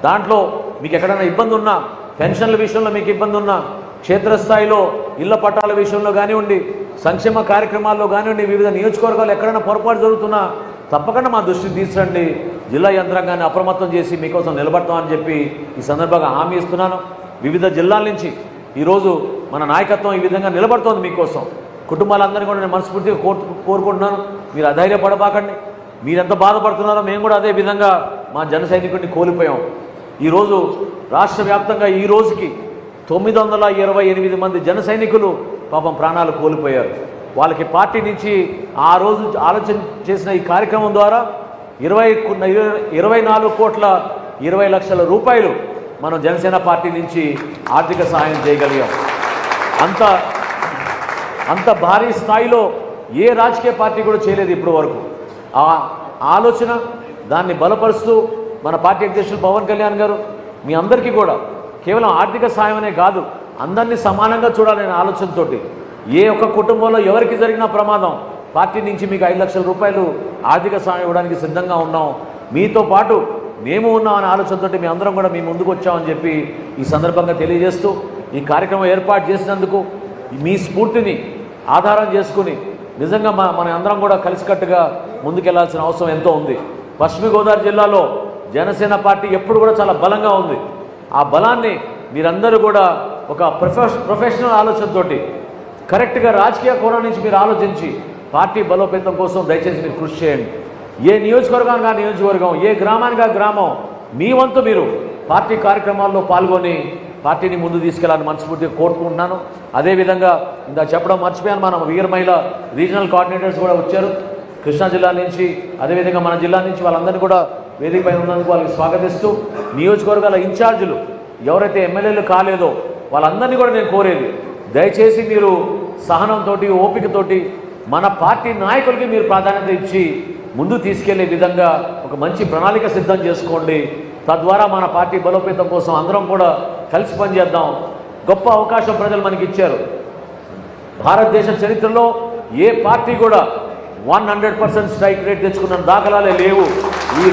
దాంట్లో మీకు ఎక్కడైనా ఇబ్బంది ఉన్నా, పెన్షన్ల విషయంలో మీకు ఇబ్బంది ఉన్నా, క్షేత్రస్థాయిలో ఇళ్ల పట్టాల విషయంలో కానివ్వండి, సంక్షేమ కార్యక్రమాల్లో కానివ్వండి, వివిధ నియోజకవర్గాలు ఎక్కడైనా పొరపాటు జరుగుతున్నా తప్పకుండా మా దృష్టికి తీసుకురండి. జిల్లా యంత్రాంగాన్ని అప్రమత్తం చేసి మీకోసం నిలబడతామని చెప్పి ఈ సందర్భంగా హామీ ఇస్తున్నాను. వివిధ జిల్లాల నుంచి ఈరోజు మన నాయకత్వం ఈ విధంగా నిలబడుతోంది మీకోసం. కుటుంబాలందరినీ కూడా నేను మనస్ఫూర్తిగా కోరుకుంటున్నాను. మీరు అధైర్యపడబాకండి. మీరెంత బాధపడుతున్నారో మేము కూడా అదే విధంగా మా జన సైనికుడిని కోల్పోయాం. ఈరోజు రాష్ట్ర వ్యాప్తంగా ఈ రోజుకి 928 మంది జన సైనికులు పాపం ప్రాణాలు కోల్పోయారు. వాళ్ళకి పార్టీ నుంచి ఆ రోజు ఆలోచన చేసిన ఈ కార్యక్రమం ద్వారా 24,20,00,000 రూపాయలు మనం జనసేన పార్టీ నుంచి ఆర్థిక సహాయం చేయగలిగాం. అంత భారీ స్థాయిలో ఏ రాజకీయ పార్టీ కూడా చేయలేదు ఇప్పటి వరకు. ఆ ఆలోచన దాన్ని బలపరుస్తూ మన పార్టీ అధ్యక్షులు పవన్ కళ్యాణ్ గారు మీ అందరికీ కూడా కేవలం ఆర్థిక సాయం అనే కాదు, అందరినీ సమానంగా చూడాలనే ఆలోచనతోటి ఏ ఒక్క కుటుంబంలో ఎవరికి జరిగిన ప్రమాదం పార్టీ నుంచి మీకు 5 లక్షల రూపాయలు ఆర్థిక సాయం ఇవ్వడానికి సిద్ధంగా ఉన్నాం. మీతో పాటు మేము ఉన్నాం అనే ఆలోచనతోటి మీ అందరం కూడా మీ ముందుకు వచ్చామని చెప్పి ఈ సందర్భంగా తెలియజేస్తూ ఈ కార్యక్రమం ఏర్పాటు చేసినందుకు మీ స్ఫూర్తిని ఆధారం చేసుకుని నిజంగా మన అందరం కూడా కలిసికట్టుగా ముందుకెళ్లాల్సిన అవసరం ఎంతో ఉంది. పశ్చిమ గోదావరి జిల్లాలో జనసేన పార్టీ ఎప్పుడు కూడా చాలా బలంగా ఉంది. ఆ బలాన్ని మీరందరూ కూడా ఒక ప్రొఫెషనల్ ఆలోచనతోటి కరెక్ట్గా రాజకీయ కోణం నుంచి మీరు ఆలోచించి పార్టీ బలోపేతం కోసం దయచేసి మీరు కృషి చేయండి. ఏ నియోజకవర్గానికి ఆ నియోజకవర్గం, ఏ గ్రామానికి ఆ గ్రామం మీ వంతు మీరు పార్టీ కార్యక్రమాల్లో పాల్గొని పార్టీని ముందు తీసుకెళ్లాలని మనస్ఫూర్తిగా కోరుకుంటున్నాను. అదేవిధంగా ఇందా చెప్పడం మర్చిపోయాను, మన వీర మహిళ రీజనల్ కోఆర్డినేటర్స్ కూడా వచ్చారు కృష్ణా జిల్లా నుంచి. అదేవిధంగా మన జిల్లా నుంచి వాళ్ళందరినీ కూడా వేదిక పైన ఉన్నందుకు వాళ్ళకి స్వాగతిస్తూ, నియోజకవర్గాల ఇన్ఛార్జీలు ఎవరైతే ఎమ్మెల్యేలు కాలేదో వాళ్ళందరినీ కూడా నేను కోరేది, దయచేసి మీరు సహనంతో ఓపికతోటి మన పార్టీ నాయకులకి మీరు ప్రాధాన్యత ఇచ్చి ముందు తీసుకెళ్లే విధంగా ఒక మంచి ప్రణాళిక సిద్ధం చేసుకోండి. తద్వారా మన పార్టీ బలోపేతం కోసం అందరం కూడా కలిసి పనిచేద్దాం. గొప్ప అవకాశం ప్రజలు మనకి ఇచ్చారు. భారతదేశ చరిత్రలో ఏ పార్టీ కూడా 100% స్ట్రైక్ రేట్ తెచ్చుకున్న దాఖలాలే లేవు. ఈ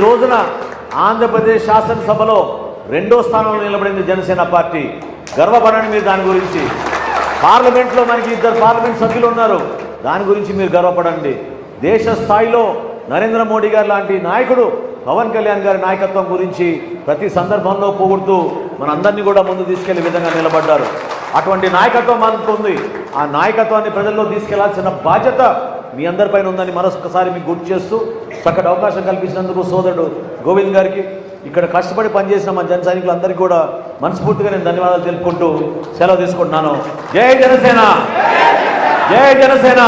రోజున ఆంధ్రప్రదేశ్ శాసనసభలో 2వ స్థానంలో నిలబడింది జనసేన పార్టీ. గర్వపడండి మీరు దాని గురించి. పార్లమెంట్లో మనకి 2 పార్లమెంట్ సభ్యులు ఉన్నారు, దాని గురించి మీరు గర్వపడండి. దేశ స్థాయిలో నరేంద్ర మోడీ గారు లాంటి నాయకుడు పవన్ కళ్యాణ్ గారి నాయకత్వం గురించి ప్రతి సందర్భంలో పొగుడుతూ మనందరినీ కూడా ముందు తీసుకెళ్లే విధంగా నిలబడ్డారు. అటువంటి నాయకత్వం మనకు ఉంది. ఆ నాయకత్వాన్ని ప్రజల్లో తీసుకెళ్లాల్సిన బాధ్యత మీ అందరిపైన ఉందని మరొకసారి మీకు గుర్తు చేస్తూ చక్కటి అవకాశం కల్పించినందుకు సోదరుడు గోవింద్ గారికి, ఇక్కడ కష్టపడి పనిచేసిన మన జన సైనికులందరికీ కూడా మనస్ఫూర్తిగా నేను ధన్యవాదాలు తెలుపుకుంటూ సెలవు తీసుకుంటున్నాను. జై జనసేన, జై జనసేన.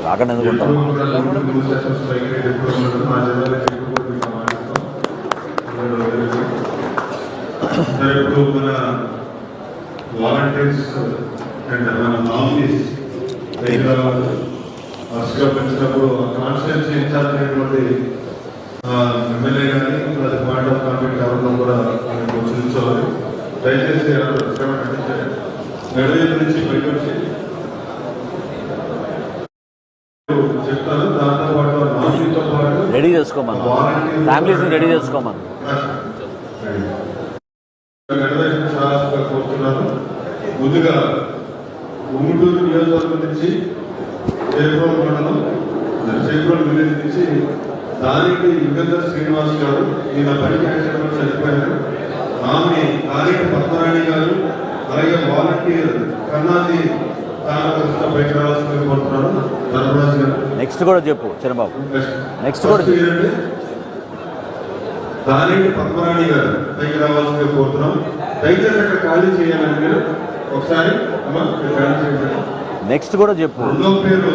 రాకండి ఎందుకుంటాం. ఇప్పుడు మన వాలంటీర్స్ అండ్ మన నామినీస్ ఫస్ట్గా పెంచినప్పుడు కాన్స్టిట్యూన్సీ ఇన్ఛార్జ్ అయినటువంటి ఎమ్మెల్యే కానీ అది పాయింట్ ఆఫ్ కాంటాక్ట్ ఎవరిలో కూడా కూర్చోవాలి. దయచేసి నడివైపు నుంచి బయట వచ్చి చెప్తాను. దాంతో పాటు నామినీతో పాటు రెడీ చేసుకోమని, ఫ్యామిలీస్ని రెడీ చేసుకోమని చాలా కోరుతున్నాను. ముందుగా గుంటూరు నియోజకవర్గం నుంచి చేరుకోవడం మండలం చేరుకోవడం విలేజ్ నుంచి దానికి యుగంధర్ శ్రీనివాస్ గారు ఈయన పరిచయం చనిపోయారు. ఆమె దానికి పద్మరాణి గారు, అలాగే వాలంటీర్ కన్నాజీ తాను బయట రావాల్సింది కోరుతున్నాను. ధర్మరాజు గారు. నెక్స్ట్ కూడా చెప్పు చిరబాబు. నెక్స్ట్ కూడా చెప్పు. దానిని పద్మరాణి గారు పైకి రావాల్సిందిగా కోరుతున్నాం. దయచేసి అక్కడ ఖాళీ చేయాలని మీరు ఒకసారి అమ్మా మీరు ఖాళీ చేయండి. నెక్స్ట్ కూడా చెప్పు. రెండో పేరు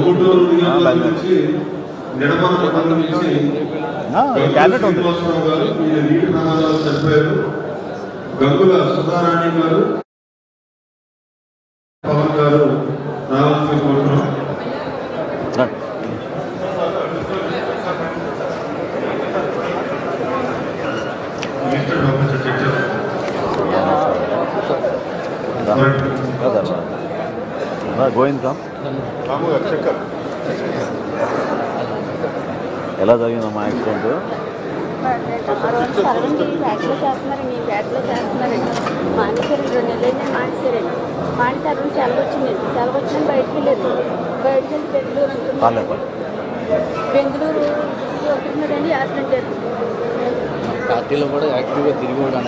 గుంటూరు నియోజకవర్గం నుంచి నిడమల మండలం నుంచి క్యాబినెట్ ఉంది. శ్రీనివాసరావు గారు వీళ్ళు నీటి ప్రమాదాలు చనిపోయారు. గంగుల సుధారాణి గారు పవన్ గారు రావాల్సిందిగా కోరుతున్నాం. గోవింద్ కామ్ ఎలా జరిగిందమ్మా యాక్సిడెంట్? సరవండి బ్యాట్లో చేస్తున్నారండి, బ్యాట్లో చేస్తున్నారండి. మానేశారండి, 2 నెలలైనా మానేశారండి. మాని తర్వాత సెలవు వచ్చిందండి. సెలవు వచ్చిన బయటకు వెళ్ళారు. బయటకు వెళ్ళి బెంగళూరు అంటున్నారు. బెంగళూరు వస్తున్నారండి, యాక్సిడెంట్ జరిగింది. పార్టీలో కూడా యాక్టివ్గా తిరిగి కూడా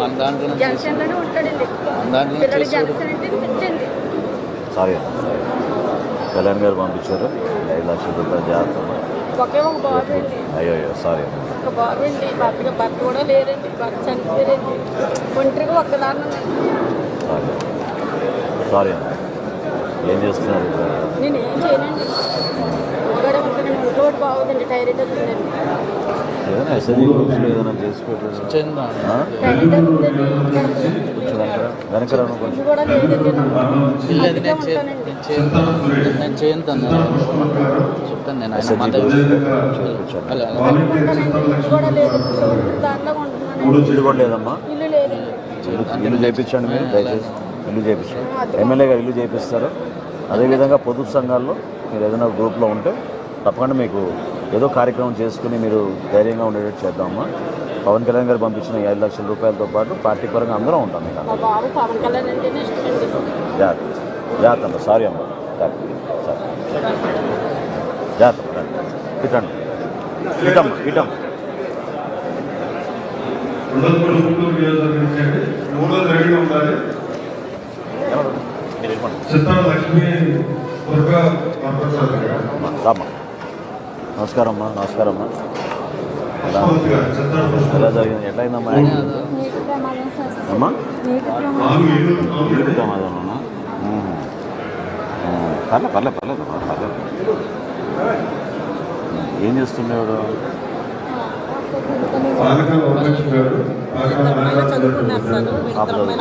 మన దాంట్లో జనసేనలోనే ఉంటాడండి. పిల్లలు జనసేన అంటే నచ్చింది. సారీ కళ్యాణ్ గారు పంపించారు 5 లక్షల రూపాయలు జాగ్రత్త. ఒకే ఒక బాబు అండి. అయ్యో సారీ. ఒక బాబు అండి. భర్త కూడా లేరండి. భర్త చనిపోయారండి. ఒంటరిగా ఒక్కదాన్ని సారీ సారీ అన్న. ఏం చేస్తున్నారు? నేను ఏం చేయనండి. ఒకడే ఉంటానండి. ఒంట్లో ఒకటి బాగోదండి. టైరెట్ అవుతుందండి. ఏదైనా ఎస్ఐజీ గ్రూప్స్లో ఏదైనా చేసి పెట్టారు వెనకరాను కొంచెం కూడా లేదండి. అందుకే ఉంటానండి. నేను చేయను చెప్తాను. నేను కూడా లేదు. దాంట్లో ఉంటున్నానండి. ఇల్లు కూడా లేదమ్మా? ఇల్లు లేదండి. ఇల్లు చేయించండి మీరు దయచేసి. ఇల్లు చేయించండి. ఎమ్మెల్యే గారు ఇల్లు చేయిస్తారు. అదేవిధంగా పొదుపు సంఘాల్లో మీరు ఏదైనా గ్రూప్లో ఉంటే తప్పకుండా మీకు ఏదో కార్యక్రమం చేసుకుని మీరు ధైర్యంగా ఉండేటట్టు చేద్దామమ్మా. పవన్ కళ్యాణ్ గారు పంపించిన 5 లక్షల రూపాయలతో పాటు పార్టీ పరంగా అందరం ఉంటాం మీకు. మా బాబు పవన్ కళ్యాణ్ అంటేనే ఇష్టమండి. జాగ్రత్త అమ్మ. సారీ అమ్మ. సారీ జాగ్రత్త. ఇటండి ఇటమ్మ. గుంటూరు నియోజకవర్గం నుంచి అండి. 3 రెడీగా ఉండాలి. చిత్తాల లక్ష్మీ దుర్గా వరప్రసాద్ గారు. రామ్మా. నమస్కారం అమ్మా. ఎలా జరిగింది? ఎట్లయిందమ్మా? నీటి ప్రమాదం చేస్తారు. అమ్మా నీటి ప్రమాదం. ప్రమాదం. పర్లేదు. ఏం చేస్తుండేవాడు?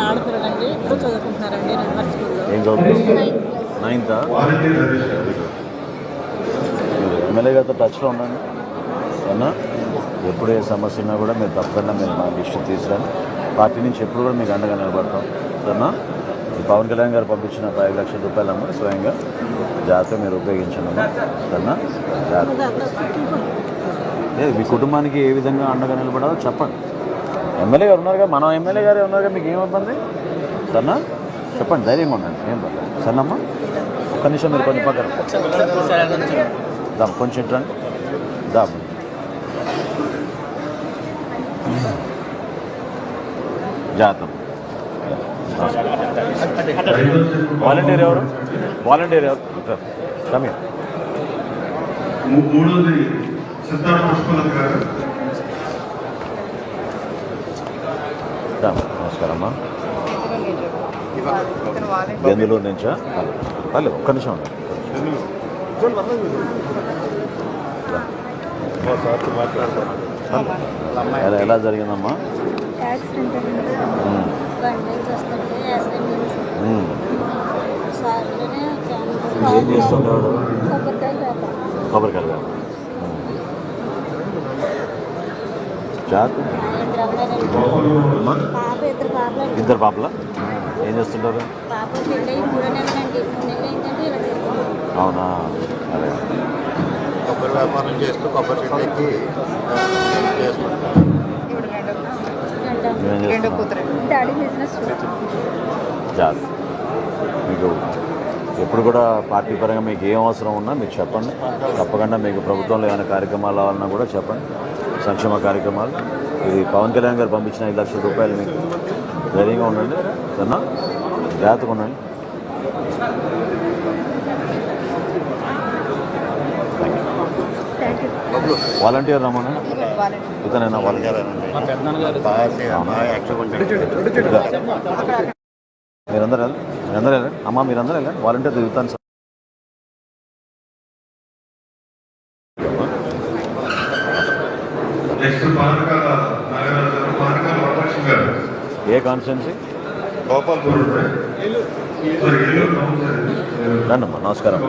ఆడపిల్లలండి. ఇప్పుడు చదువుకుంటున్నారండి. ఏం చదువుతుంది? 9th. ఎమ్మెల్యే గారితో టచ్లో ఉండండి అన్నా. ఎప్పుడు ఏ సమస్య ఉన్నా కూడా మీరు తప్పకుండా మీరు మా దృష్టికి తీసుకురండి. పార్టీ నుంచి ఎప్పుడు కూడా మీకు అండగా నిలబడతాం సరేనా. పవన్ కళ్యాణ్ గారు పంపించిన 5 లక్షల రూపాయలు అమ్మ స్వయంగా జాగ్రత్తగా మీరు ఉపయోగించండి అమ్మా సరేనా. లేదు మీ కుటుంబానికి ఏ విధంగా అండగా నిలబడాలో చెప్పండి. ఎమ్మెల్యే గారు ఉన్నారుగా, మనం ఎమ్మెల్యే గారే ఉన్నారుగా, మీకు ఏం ఇబ్బంది సరేనా. చెప్పండి, ధైర్యంగా ఉండండి, ఏం పర్లేదు సరేనమ్మా. ఒక్క నిమిషం మీరు కొంచెం పక్కన కొంచెం ఇట్రండి జాగ్రత్త. వాలంటీర్ ఎవరు సమీర్? మూడోది సిద్ధార్థ పుష్పలత గారు. నమస్కారం అమ్మా. బెందులూరు నుంచా? పర్లేదు ఒక్క నిమిషం ఉండండి. ఎలా జరిగిందమ్మా? యాక్సిడెంట్ అండి. బండి నుంచి వస్తుంటే యాక్సిడెంట్ చేసి ఏం చేస్తుండేవాడు? కొబ్బరికాయలు వ్యాపారం. జాగ్రత్త. ఇద్దరు పాపలా? ఏం చేస్తుంటారు? అవునా? అదే కొబ్బరి వ్యాపారం చేస్తూ కొబ్బరి చెట్లకి చేసుకుంటారు. జాగ్రత్త. మీకు ఎప్పుడు కూడా పార్టీ పరంగా మీకు ఏం అవసరం ఉన్నా మీకు చెప్పండి. తప్పకుండా మీకు ప్రభుత్వంలో ఏమైనా కార్యక్రమాలు కావాలన్నా కూడా చెప్పండి, సంక్షేమ కార్యక్రమాలు. ఇది పవన్ కళ్యాణ్ గారు పంపించిన 5 లక్షల రూపాయలు మీకు ధైర్యంగా ఉండండి సరేనా. జాగ్రత్తగా ఉండండి. వాలంటీర్ రమ్మను. ఇతనైనా వాలంటీర్ మీరందరూ వెళ్ళండి అమ్మా, మీరందరూ వెళ్ళండి. వాలంటీర్ దిగుతాను సార్. నెక్స్ట్ పానకాల నాగరాజు గారు, పానకాల వరలక్ష్మి గారు, ఏ కాన్స్టిట్యున్సీ? గోపాల్పూర్ రండమ్మా, నమస్కారం.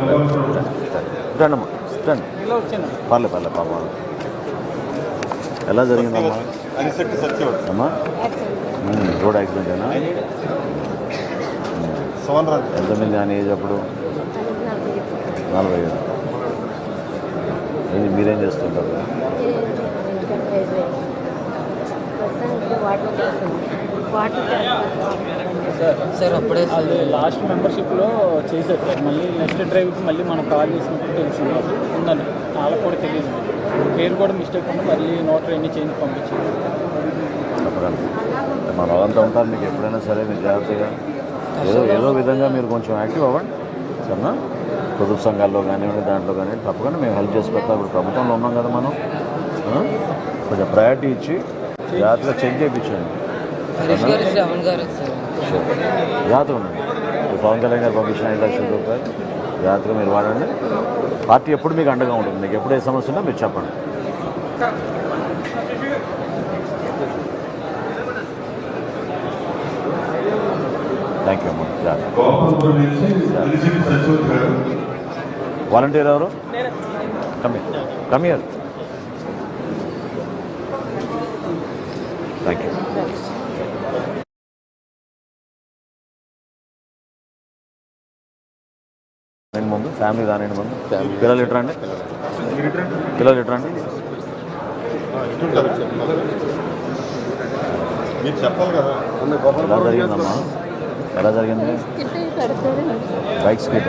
రండమ్మా, రండి. పర్లే పాప. ఎలా జరిగిందమ్మా? అమ్మా రోడ్ యాక్సిడెంటేనా? ఎంతమంది ఆయన ఏజ్ అప్పుడు? 45. మీరేం చేస్తుంటారు? సార్ అప్పుడే అది లాస్ట్ మెంబర్షిప్లో చేశారు సార్. మళ్ళీ నెక్స్ట్ డ్రైవ్కి మళ్ళీ మనం కాల్ చేసినప్పుడు తెలిసింది ఉందని. వాళ్ళకు కూడా తెలియదు, పేరు కూడా మిస్టేక్ ఉంది. మళ్ళీ నోటర్ అన్ని చేంజ్ పంపించారు. మన వాళ్ళంతా ఉంటారు, మీకు ఎప్పుడైనా సరే మీరు జాగ్రత్తగా ఏదో విధంగా మీరు కొంచెం యాక్టివ్ అవ్వండి సరేనా. పొదుపు సంఘాల్లో కానివ్వండి, దాంట్లో కానివ్వండి, తప్పకుండా మేము హెల్ప్ చేసి పెడతాం. ఇప్పుడు ప్రభుత్వంలో ఉన్నాం కదా మనం, కొంచెం ప్రయారిటీ ఇచ్చి జాగ్రత్తగా చెక్ చేయించండి. జాగ్రత్తగా ఉండండి. పవన్ కళ్యాణ్ గారు పంపించిన 5 లక్షల రూపాయలు జాగ్రత్తగా మీరు వాడండి. పార్టీ ఎప్పుడు మీకు అండగా ఉంటుంది. మీకు ఎప్పుడు ఏ సమస్య ఉందో మీరు చెప్పండి. థ్యాంక్ యూ అమ్మా. వాలంటీర్ ఎవరు? కమియర్. Thank you. ముందు ఫ్యామిలీ రానండి. ముందు పిల్లలు ఇట్రండి, మీరు చెప్పాలి కదా. ఎలా జరిగిందమ్మా? ఎలా జరిగింది? బైక్ స్కిట్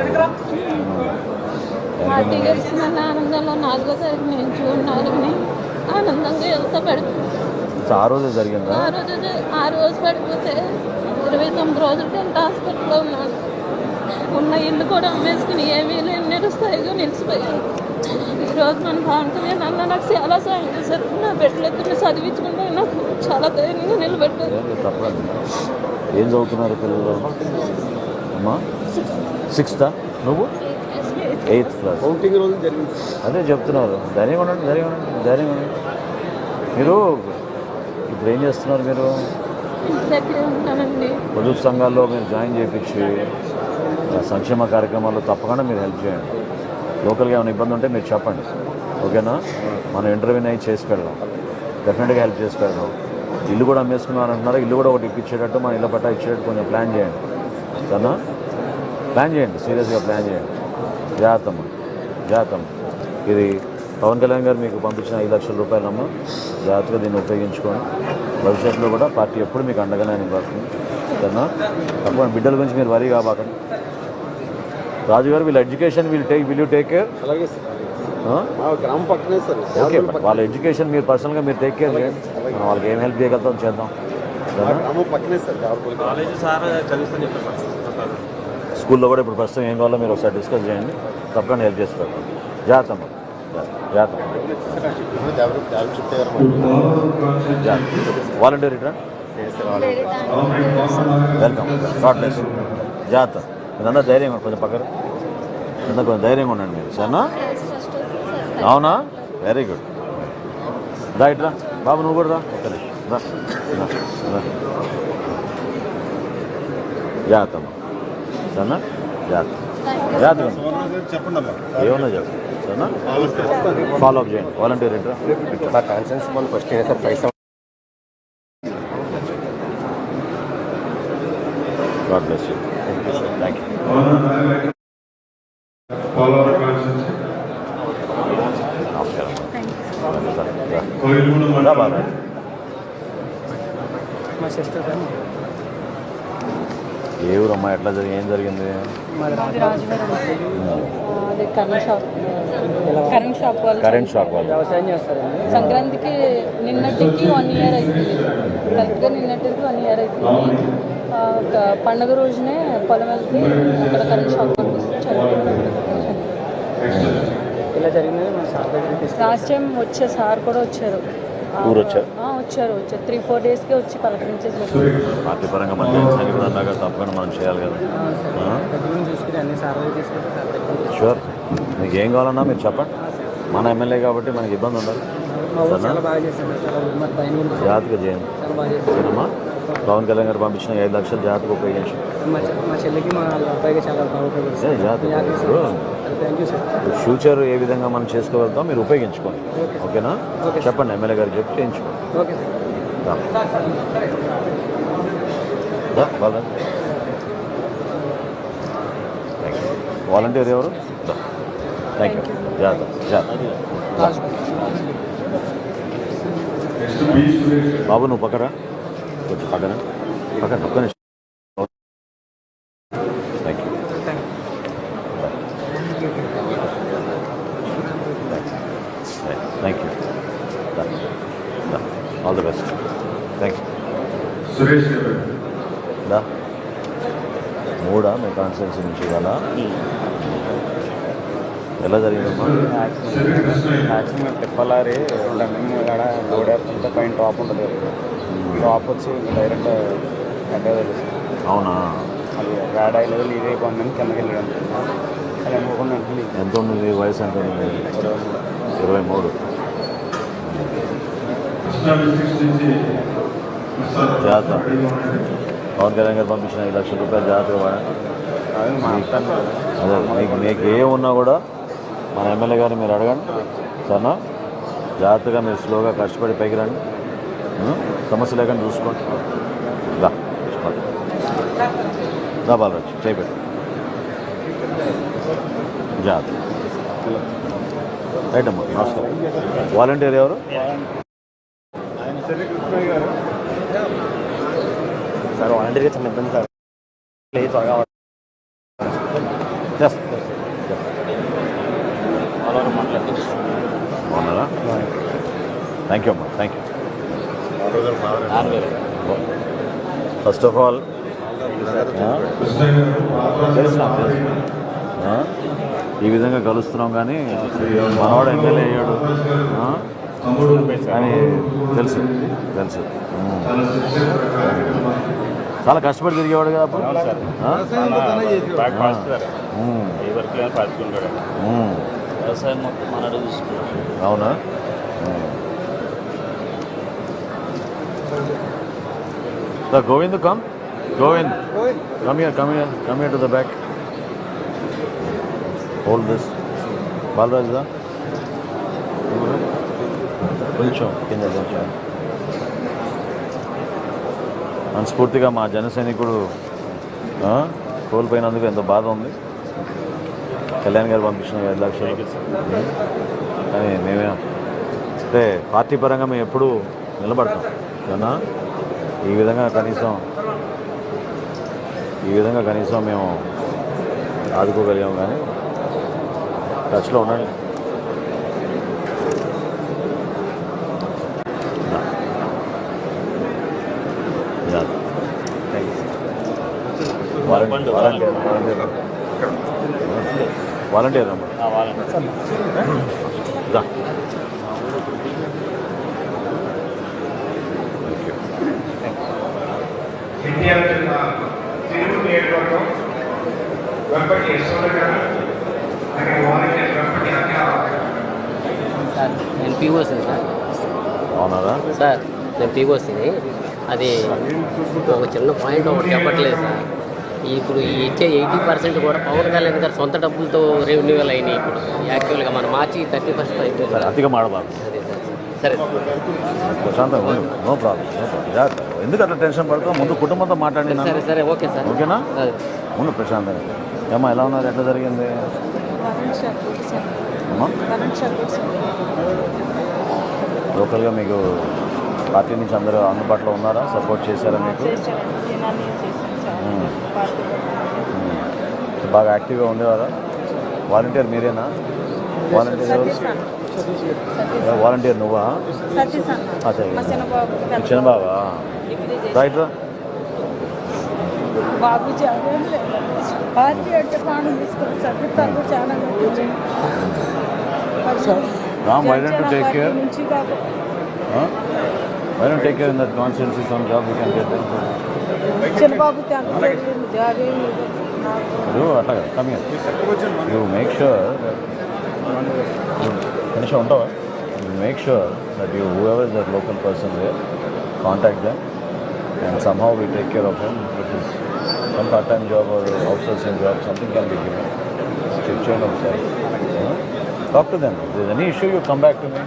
పార్టీ గెలిచిందన్న ఆనందంలో 4వ తారీఖు నేను జూన్ 4ని ఆనందంగా వెళ్తా పడిపోయింది. ఆ రోజే జరిగిందా? ఆ రోజు పడిపోతే 29 రోజులు టెంట్ హాస్పిటల్లో ఉన్నాను. ఉన్న ఇల్లు కూడా అమ్మేసుకుని ఏమీ లేని నిరుస్థాయిగా నిలిచిపోయాను. ఈరోజు మన పవన్ కళ్యాణ్ అన్న నాకు చాలా సాయం చేశారు. నా బిడ్డలెత్తుని చదివించుకుంటే నాకు చాలా ధైర్యంగా నిలబెట్టారు. ఏం చదువుతున్నారు పిల్లలు? అమ్మా 6th, నువ్వు 8th క్లాస్. కౌంటింగ్ రోజు జరిగింది. అదే చెప్తున్నారు. ధైర్యంగా ఉండండి. మీరు ఇప్పుడు ఏం చేస్తున్నారు? మీరు దగ్గరే ఉంటానండి. పొదుపు సంఘాల్లో మీరు జాయిన్ చేయించి సంక్షేమ కార్యక్రమాల్లో తప్పకుండా మీరు హెల్ప్ చేయండి. లోకల్గా ఏమైనా ఇబ్బంది ఉంటే మీరు చెప్పండి, ఓకేనా? మనం ఇంటర్వ్యూ అయ్యి చేసి పెడదాం, డెఫినెట్గా హెల్ప్ చేసి పెడదాం. ఇల్లు కూడా అమ్మేసుకున్నారు అంటున్నారు. ఇల్లు కూడా ఒకటి ఇప్పించేటట్టు, మన ఇళ్ళ పట్టా ఇచ్చేటట్టు కొంచెం ప్లాన్ చేయండి సరేనా. ప్లాన్ చేయండి, సీరియస్గా ప్లాన్ చేయండి. జాగ్రత్త. ఇది పవన్ కళ్యాణ్ గారు మీకు పంపించిన 5 లక్షల రూపాయలమ్మ. జాగ్రత్తగా దీన్ని ఉపయోగించుకోండి. భవిష్యత్తులో కూడా పార్టీ ఎప్పుడు మీకు అండగానే నిలబడుతుంది సరేనా. తప్పకుండా బిడ్డల గురించి మీరు వరీ కాబాకండి. రాజు గారు, వీళ్ళ education will you take care? అలాగే గ్రామ పక్కనే సార్. ఓకే, వాళ్ళ ఎడ్యుకేషన్ మీరు పర్సనల్గా మీరు టేక్ కేర్ చేయండి. మనం వాళ్ళకి ఏం హెల్ప్ చేయగలుగుతాం చేద్దాం. స్కూల్లో కూడా ఇప్పుడు ప్రస్తుతం ఏం కావాలో మీరు ఒకసారి డిస్కస్ చేయండి. తప్పకుండా హెల్ప్ చేసి పెడతాం. జాగ్రత్త. Volunteer return welcome. Short less. జాగ్రత్త. మీరందరూ ధైర్యంగా కొంచెం పక్కన కొంచెం ధైర్యంగా ఉండండి మీరు సరేనా. అవునా? Very good. ఇట్రా బాబు, నువ్వు కూడా రా. ఒక్క నిమిషం రా. జాగ్రత్త సరేనా. జాగ్రత్త చెప్పండి అమ్మా. ఏమన్నా చెప్పు సరేనా. ఫాలో అప్ చేయండి. వాలంటీర్ ఇట్రా కాన్సెన్స్ మనం first Paisa. God bless you. Thank you. ఏ ఊరమ్మా? ఎట్లా జరిగింది? ఏం జరిగింది? కరెంట్ షాప్ వాళ్ళు వ్యవసాయం చేస్తారండి. సంక్రాంతికి నిన్నటికి 1 year అవుతుంది. కరెక్ట్గా నిన్నటికి 1 year అవుతుంది. ఒక పండుగ రోజునే పొలం వెళ్తే అక్కడ కరెంట్ షాక్ పంపిస్తుంది. ఇలా జరిగిందని మన సార్ దగ్గరికి లాస్ట్ టైం వచ్చే సార్ కూడా వచ్చారు. ఊరు వచ్చారు? వచ్చారు 3-4 డేస్కే వచ్చి పలకరించేసి పార్టీ పరంగా మన జనసేన కూడా అన్నాక తప్పకుండా మనం చేయాలి కదా. దగ్గర తీసుకుని అన్ని సార్ దగ్గర తీసుకుంటే సార్ దగ్గర షూర్. మీకు ఏం కావాలన్నా మీరు చెప్పండి. మన ఎమ్మెల్యే కాబట్టి మనకి ఇబ్బంది ఉండదు. మా ఊరు చాలా బాగా చేశాను చాలా మరి పైన జాగ్రత్తగా చేయండి. చాలా బాగా చేశాను. పవన్ కళ్యాణ్ గారు పంపించిన 5 లక్షలు జాగ్రత్తగా ఉపయోగించు. మా చెల్లికి మా అబ్బాయికి చాలా బాగా ఉపయోగిస్తుంది. Thank you sir. ఫ్యూచర్ ఏ విధంగా మనం చేసుకోగలుగుతాం మీరు ఉపయోగించుకోండి. ఓకేనా? చెప్పండి ఎమ్మెల్యే గారు చెప్పి చేయించుకోండి. Okay sir. వాలంటీర్ ఎవరు? Thank you. జాగ్రత్త జాగ్రత్త. బాబు నువ్వు పక్కరా కొంచెం పక్కన ఒక్క నిమిషం. Thank you. Thank you. All the best. Thank you. Suresh దా 3 మీ కాన్స్టిట్యున్సీ నుంచి ఇవాళ ఎలా జరిగిందమ్మా? యాక్చువల్గా తిప్పలారి రన్నింగ్ కాడ ఓడేస్తుంటే పైన టాప్ ఉంటుంది. టాప్ వచ్చి డైరెక్ట్ అడ్డే తెలుస్తుంది. అవునా? అది రాడ్ అయ్యలేదు లీడ్ అయిపోయిందని కిందకి వెళ్ళాను. అది అనుకోకుండా ఎంత ఉంది వయసు? ఎంత ఉంది? 23. జాగ్రత్త. పవన్ కళ్యాణ్ గారు పంపించిన 5 లక్షల రూపాయలు జాగ్రత్తగా వాడండి. అదే మీకు ఏమున్నా కూడా మన ఎమ్మెల్యే గారిని మీరు అడగండి సరేనా? జాగ్రత్తగా మీరు స్లోగా కష్టపడి పైకి రండి. సమస్య లేకుండా చూసుకోండి. బాలరాజు చేయబెట్టు జాగ్రత్త. రైట్ అమ్మా. నమస్కారం. వాలంటీర్ ఎవరు? సార్ వాలంటీర్గా చిన్న ఇబ్బంది సార్. త్వరగా బాగున్నారా? థ్యాంక్ యూ అమ్మా. Thank you. First of all ఈ విధంగా కలుస్తున్నాం కానీ మనవాడు ఎమ్మెల్యే అయ్యాడు అని తెలుసు. చాలా కష్టపడి తిరిగేవాడు కదా అప్పుడు. వ్యవసాయం మొత్తం మనడు చూసుకున్నాడు. అవునా? Govind come. Govind, come here to the back. Hold this. Balraj da. కొంచెం కింద కొంచెం మనస్ఫూర్తిగా మా జన సైనికుడు కోల్పోయినందుకు ఎంతో బాధ ఉంది. కళ్యాణ్ గారు పంపించిన 5 లక్షలు. కానీ మేమే అంటే పార్టీ పరంగా మేము ఎప్పుడూ నిలబడతాం కదా. ఈ విధంగా కనీసం మేము ఆదుకోగలిగాం. కానీ టచ్లో ఉండండి. వాలంటీర్ అమ్మా. ఎన్టీఆర్ జిల్లా తిరుగు నియోజకవర్గం వెంపటి యశోద గారు అక్కడ వాలంటీర్ వెంపటి సార్ నేను పీఓసీ సార్. అవునారా సార్ నేను పీఓసీని. అది ఒక చిన్న పాయింట్ ఒకటి చెప్పట్లేదు సార్. ఇప్పుడు ఇచ్చే 80% కూడా పవన్ కళ్యాణ్ గారు సొంత డబ్బులతో రెన్యూవల్ అయినాయి. ఇప్పుడు యాక్చువల్గా మన మార్చి 31 అయిపోయింది సార్. అతిగా మాడబాదు. అదే సార్. సరే ప్రశాంతంగా నో ప్రాబ్లం. ఎందుకు అట్లా టెన్షన్ పడుతాం? ముందు కుటుంబంతో మాట్లాడి. సరే సరే ఓకే సార్. ఓకేనా? ముందు ప్రశాంతంగా. ఏమ్మా ఎలా ఉన్నారు? ఎట్లా జరిగింది అమ్మా? లోకల్గా మీకు పార్టీ నుంచి అందరూ అందుబాటులో ఉన్నారా? సపోర్ట్ చేశారా మీకు? బాగా యాక్టివ్గా ఉండేవారా? వాలంటీర్ మీరేనా? వాలంటీర్ ఎవరు? వాలంటీర్ నువ్వా? చిన్నబాబా రైట్ రా. బాబు పార్టీ అంటే ప్రాణం తీసుకొని సార్ చాలా Ram, why don't you take care? Huh? Why don't you take care in that constituency some job we can get them? Come here. You make sure that you finish on top. You make sure that you, whoever is that local person there, contact them and somehow we take care of him. If it is some part-time job or outsourcing job, something can be given. Change of side. Talk to them. If there is any issue, you come back to me.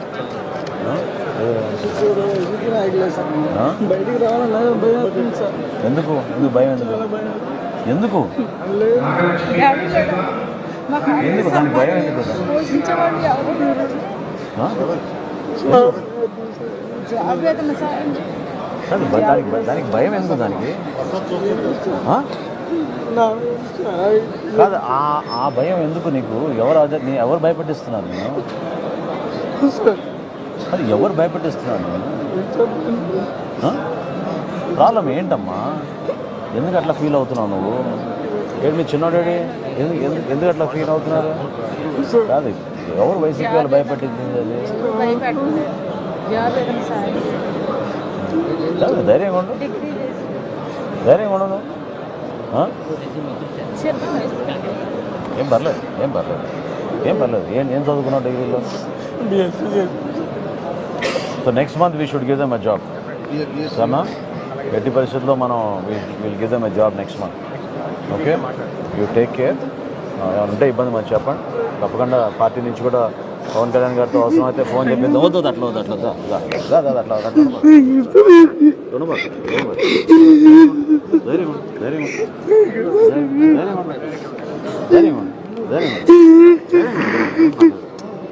ఎందుకు ఎందుకు భయం ఎందుకు ఎందుకు ఎందుకు దానికి భయం ఎందుకు దానికి భయం ఎందుకు దానికి కాదు ఆ భయం ఎందుకు నీకు ఎవరు భయపెట్టిస్తున్నారు నేను అది ఎవరు భయపెట్టిస్తున్నారు నేను ప్రాబ్లం ఏంటమ్మా ఎందుకు అట్లా ఫీల్ అవుతున్నావు నువ్వు ఏంటి మీ చిన్నోడేడి ఎందుకు అట్లా ఫీల్ అవుతున్నారు కాదు ఎవరు వైసీపీ వాళ్ళు భయపెట్టింది అది ధైర్యంగా ఉండు ధైర్యంగా ఉండు నువ్వు ఏం పర్లేదు ఏం చదువుకున్నావు డిగ్రీలో so next month we should give them a job సరేనా ఎట్టి పరిస్థితుల్లో మనం will give them a job next month okay you take care ఏమైనా ఉంటే ఇబ్బంది మంచి చెప్పండి తప్పకుండా పార్టీ నుంచి కూడా పవన్ కళ్యాణ్ గారితో అవసరం అయితే ఫోన్ చెప్పింది వద్దు అట్లా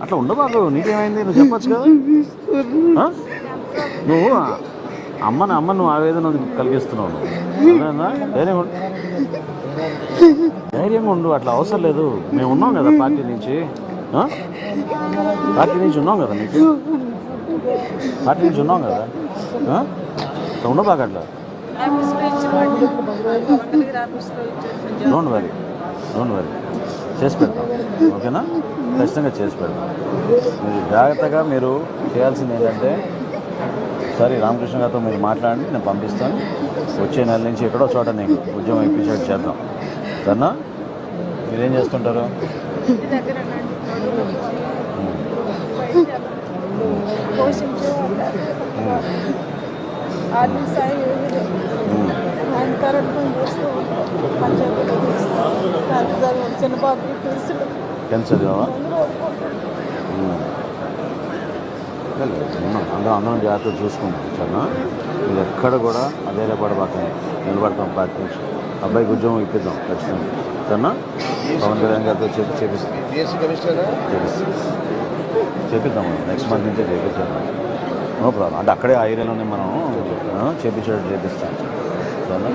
అట్లా ఉండబాకు నీకేమైంది నువ్వు చెప్పచ్చు కదా నువ్వు అమ్మ నువ్వు ఆవేదన కలిగిస్తున్నావు నువ్వు ధైర్యంగా ఉండు అట్లా అవసరం లేదు మేము ఉన్నాం కదా పార్టీ నుంచి ఉన్నాం కదా నీకు పార్టీ నుంచి ఉన్నాం కదా ఉండబాక అట్లా డోంట్ వరీ చేసి పెడతాం ఓకేనా ఖచ్చితంగా చేసి పెడతాం మీరు జాగ్రత్తగా మీరు చేయాల్సింది ఏంటంటే సరే రామకృష్ణ గారితో మీరు మాట్లాడండి నేను పంపిస్తాను వచ్చే నెల నుంచి ఎక్కడో చోట నీకు ఉద్యోగం ఇప్పించేట్టు చేద్దాం సరేనా మీరేం చేస్తుంటారు ఎంత చదివావా అందరం జాగ్రత్తగా చూసుకుంటాం సరేనా మీరు ఎక్కడ కూడా అధైర్యపడబాకండి నిలబడతాం పార్టీ నుంచి అబ్బాయికి ఉద్యోగం ఇప్పిద్దాం ఖచ్చితంగా సరేనా పవన్ కళ్యాణ్ గారితో చేపిద్దాం నెక్స్ట్ మంత్ నుంచే చేపిద్దాం నో ప్రాబ్లం అంటే అక్కడే ఆ ఏరియాలోనే మనం చేపించేటట్టు చేపిస్తాం సరేనా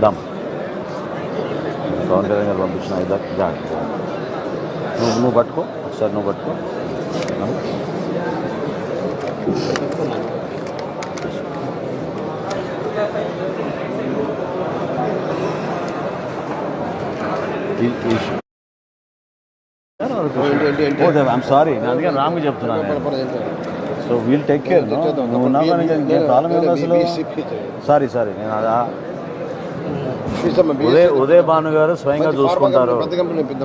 దాం పవన్ కళ్యాణ్ గారు పంపించిన జాగ్రత్త నువ్వు పట్టుకో ఒకసారి నువ్వు పట్టుకో ఐమ్ సారీ నేను అందుకని రామ్కి చెప్తున్నాను సో వీల్ టేక్ కేర్ నువ్వు ఉన్నావు కానీ ప్రాబ్లం ఏంటి అసలు సారీ నేను ఉదయ్ భాను గారు స్వయంగా చూసుకుంటారు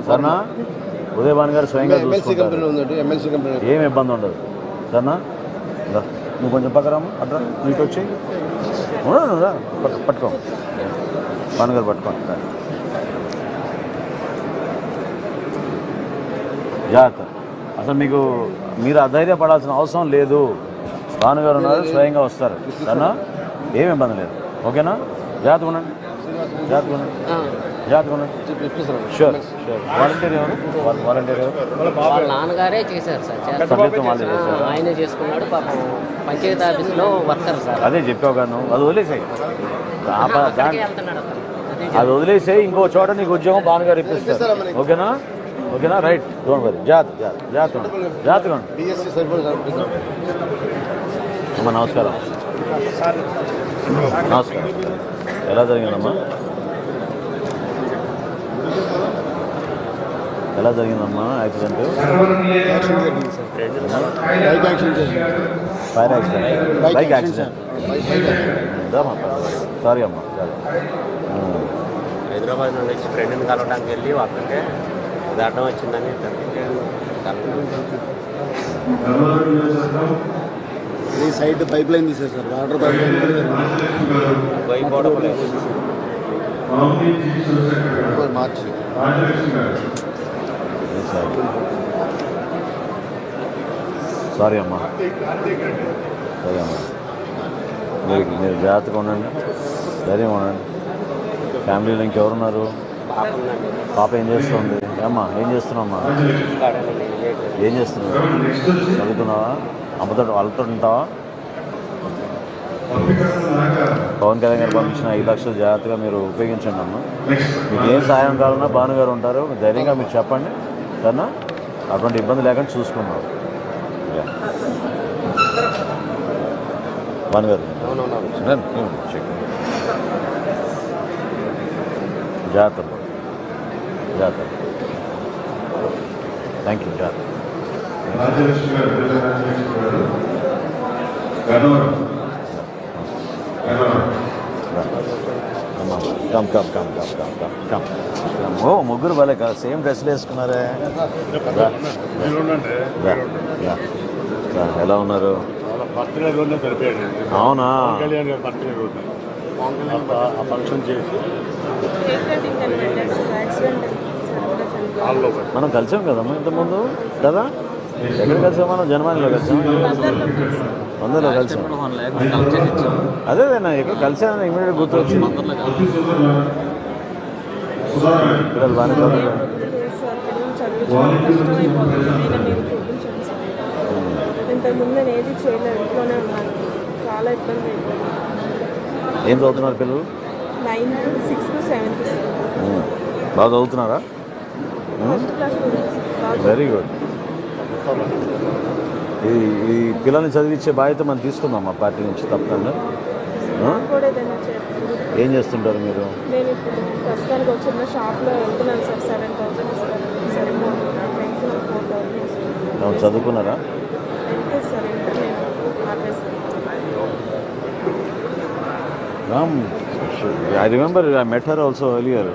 సరేనా ఉదయ్ భాను గారు స్వయంగా చూసుకుంటారు ఏం ఇబ్బంది ఉండదు సరేనా నువ్వు కొంచెం పక్కరాము అట్లా నీకు వచ్చి పట్టుకో భాను గారు పట్టుకోండి జాగ్రత్త అసలు మీరు అధైర్యపడాల్సిన అవసరం లేదు భాను గారు ఉన్నారు స్వయంగా వస్తారు సరేనా ఏమి ఇబ్బంది లేదు ఓకేనా జాగ్రత్తగా ఉండండి షూర్ వాలంటీర్ వాళ్ళ నాన్నగారే చేశారు సార్ ఆయనే చేసుకున్నాడు పాపం పంచాయతీ ఆఫీస్లో వర్కర్ సార్ అదే చెప్పావు కానీ అది వదిలేసాయి అది వదిలేసాయి ఇంకో చోట నీకు ఉద్యోగం భానుగారు ఇప్పిస్తారు ఓకేనా రైట్ డోంట్ వరీ జాగ్రత్తగా అమ్మా నమస్కారం ఎలా జరిగిందమ్మా ఎలా జరిగిందమ్మా accident? Fire accident, bike accident. Sorry అమ్మా, సారీ. హైదరాబాద్ నుండి వచ్చి ఫ్రెండ్ని కలవడానికి వెళ్ళి అక్కడికే ఇది అడ్డం వచ్చిందని ఈ సైడ్ పైప్ లైన్ తీసేసారు, వాటర్ పైప్ లైన్ మార్చి. సారీ అమ్మా, సరే అమ్మా. మీరు జాగ్రత్తగా ఉండండి, ధైర్యంగా ఉండండి. ఫ్యామిలీలో ఇంకెవరున్నారు? పాప ఏం చేస్తుంది? అమ్మా ఏం చేస్తున్నావమ్మా? ఏం చేస్తున్నావు? చదువుతున్నావా? అమ్మతో వాళ్ళతో ఉంటావా? పవన్ కళ్యాణ్ గారు పంపించిన 5 లక్షలు జాగ్రత్తగా మీరు ఉపయోగించండి అమ్మా. మీకు ఏం సాయం కావాలన్నా భాను గారు ఉంటారు, ధైర్యంగా మీరు చెప్పండి సరేనా? అటువంటి ఇబ్బంది లేకుండా చూసుకున్నాం. భాను గారు జాగ్రత్త, జాగ్రత్త. Thank you. జాగ్రత్త. ఓ ముగ్గురు భలే కదా, సేమ్ డ్రెస్లు వేసుకున్నారే. ఎలా ఉన్నారు? అవునా? ఫంక్షన్ చేసి మనం కలిసాం కదమ్మా ఇంతకుముందు కదా? ఎక్కడ కలిసాం మనం? జనవాణిలో కలిసాం, అందరిలో కలిసాం. అదే నా ఎక్కడ కలిసాను ఇమీడియట్ గుర్తు వచ్చింది. పిల్లలు బాగానే చదువుతారు. ఏం చదువుతున్నారు పిల్లలు? 9th, 6th, 7th. బాగా చదువుతున్నారా? Very good. ఈ పిల్లల్ని చదివించే బాధ్యత మనం తీసుకుందాం మా పార్టీ నుంచి తప్పకుండా. ఏం చేస్తుంటారు మీరు? నేను ఇప్పుడు ప్రస్తుతానికి ఒక చిన్న షాప్లో వెళ్తున్నాను సార్. 7,000 ఇస్తారు. సరిపోతుంది. చదువుకున్నారా? Sir I remember I met her also earlier.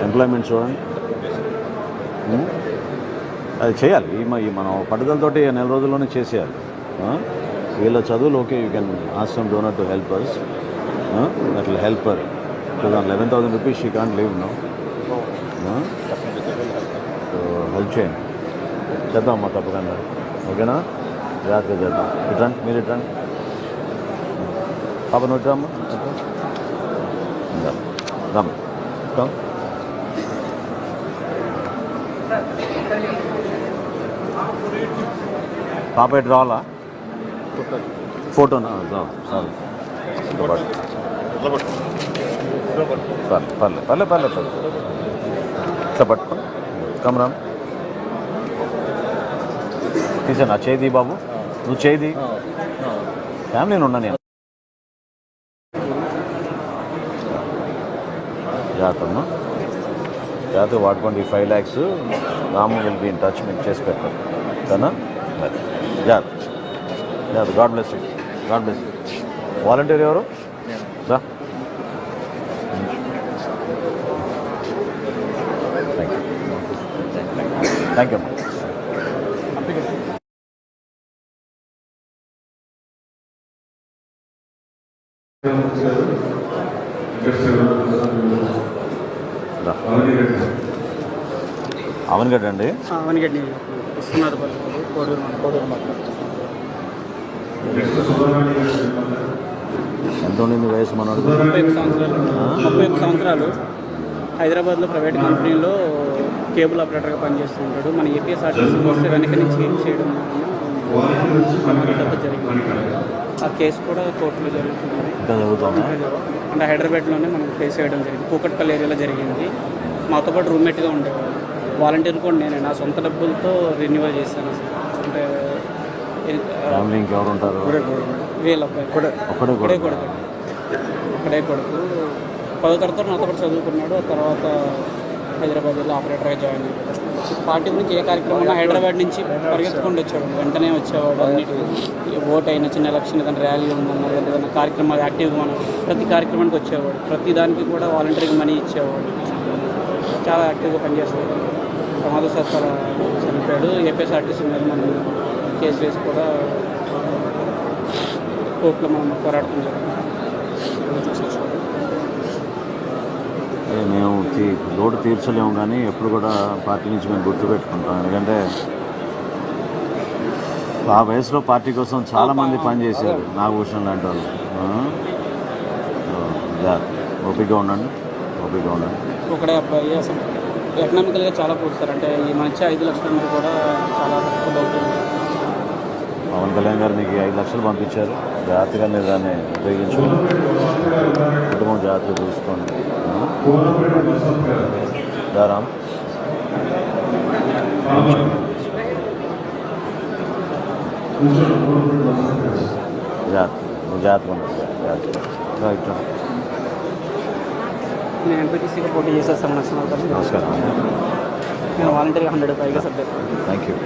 Employment చూడండి, అది చేయాలి. మనం పట్టుదలతోటి నెల రోజుల్లోనే చేసేయాలి. వీళ్ళ చదువులు okay, you can ask some donor to help us. That will help her. Because on 11,000 rupees she can't live now. So help చేయండి, చేద్దామమ్మా తప్పకుండా. ఓకేనా? జాగ్రత్తగా చేద్దాం. ఇట్రండి, మీరు ఇట్రండి. పాప నోటి రామ్మా. రమ్ కమ్. పాప ఎటు రావాలా? ఫోటోనా? సారీ పర్లే పర్లే పర్లే పర్లే. ఇట్లా పట్టుకో. కమరా తీసా నా చేయి బాబు, నువ్వు చేయి. ఫ్యామిలీని ఉన్నా నేను. జాగ్రత్తమ్మా, జాగ్రత్తగా వాడుకోండి. 5 lakhs Ramu will be in touch, మీకు చేసి పెట్టారు కదా? జాగ్రత్త జాగ్రత్త. God bless you, God bless you. Volunteer ఎవరు? దా. థ్యాంక్ యూ అమ్మా. అవన్గడ్డ అండి. అవన్గడ్డి ఇస్తున్నారు. ఎంత ఉండింది వయసు మనోడు? 31 సంవత్సరాలు. హైదరాబాద్లో ప్రైవేట్ కంపెనీలో కేబుల్ ఆపరేటర్గా పనిచేస్తుంటాడు. మన ఏపీఎస్ఆర్టీసీ వస్తే వెనక నుంచి ఏం చేయడం జరిగింది. ఆ కేసు కూడా కోర్టులో జరుగుతుంది. అంటే హైదరాబాద్లోనే మనం ఫేస్ చేయడం జరిగింది. కూకట్పల్లి ఏరియాలో జరిగింది. మాతో పాటు రూమ్మేట్గా ఉండేవాడు. వాలంటీర్ కూడా నేను నా సొంత డబ్బులతో రెన్యువల్ చేశాను. అంటే ఫ్యామిలీ ఇంకెవరు ఉంటారు? వీళ్ళ అబ్బాయి కూడా ఒక్కడే కొడుకు 10వ తరగతి నాతో పాటు చదువుకున్నాడు. ఆ తర్వాత హైదరాబాద్లో ఆపరేటర్గా జాయిన్ అయ్యాడు. పార్టీ గురించి ఏ కార్యక్రమం హైదరాబాద్ నుంచి పరిగెత్తుకుంటూ వచ్చేవాడు, వెంటనే వచ్చేవాడు. అన్నిటికీ ఓట్ అయినా చిన్న ఎలక్షన్ ఏదైనా ర్యాలీ ఉందన్నా ఏదైనా కార్యక్రమాలు యాక్టివ్గా మనం ప్రతి కార్యక్రమానికి వచ్చేవాడు. ప్రతి దానికి కూడా వాలంటరీగా మనీ ఇచ్చేవాడు. చాలా యాక్టివ్గా పనిచేసేవాడు. ప్రమాదశాస్త్ర చనిపోయాడు. ఏపీఎస్ఆర్టీసీ మీద మనం కేసు వేసి కూడా కోర్టులో మనం పోరాటం జరిగింది. మేము లోటు తీర్చలేము, కానీ ఎప్పుడు కూడా పార్టీ నుంచి మేము గుర్తుపెట్టుకుంటాం. ఎందుకంటే ఆ వయసులో పార్టీ కోసం చాలామంది పనిచేశారు. నాగభూషణ్ లాంటి వాళ్ళు. ఓపికగా ఉండండి. ఒకడే అబ్బాయి అసలు ఎకనామికల్గా చాలా పూర్తి అంటే ఈ మంచి 5 లక్షల నుండి కూడా చాలా తక్కువ అవుతుంది. పవన్ కళ్యాణ్ గారు మీకు 5 లక్షలు పంపించారు. జాగ్రత్తగా మీరు దాన్ని ఉపయోగించుకోండి. కుటుంబం జాగ్రత్తగా చూసుకోండి. రామ్ నేను ఎంపీటీసీగా పోటీ చేసేస్తాను నక్షనాలు కానీ. నమస్కారం. నేను వాలంటీర్గా 100 పైగా subject. Thank you.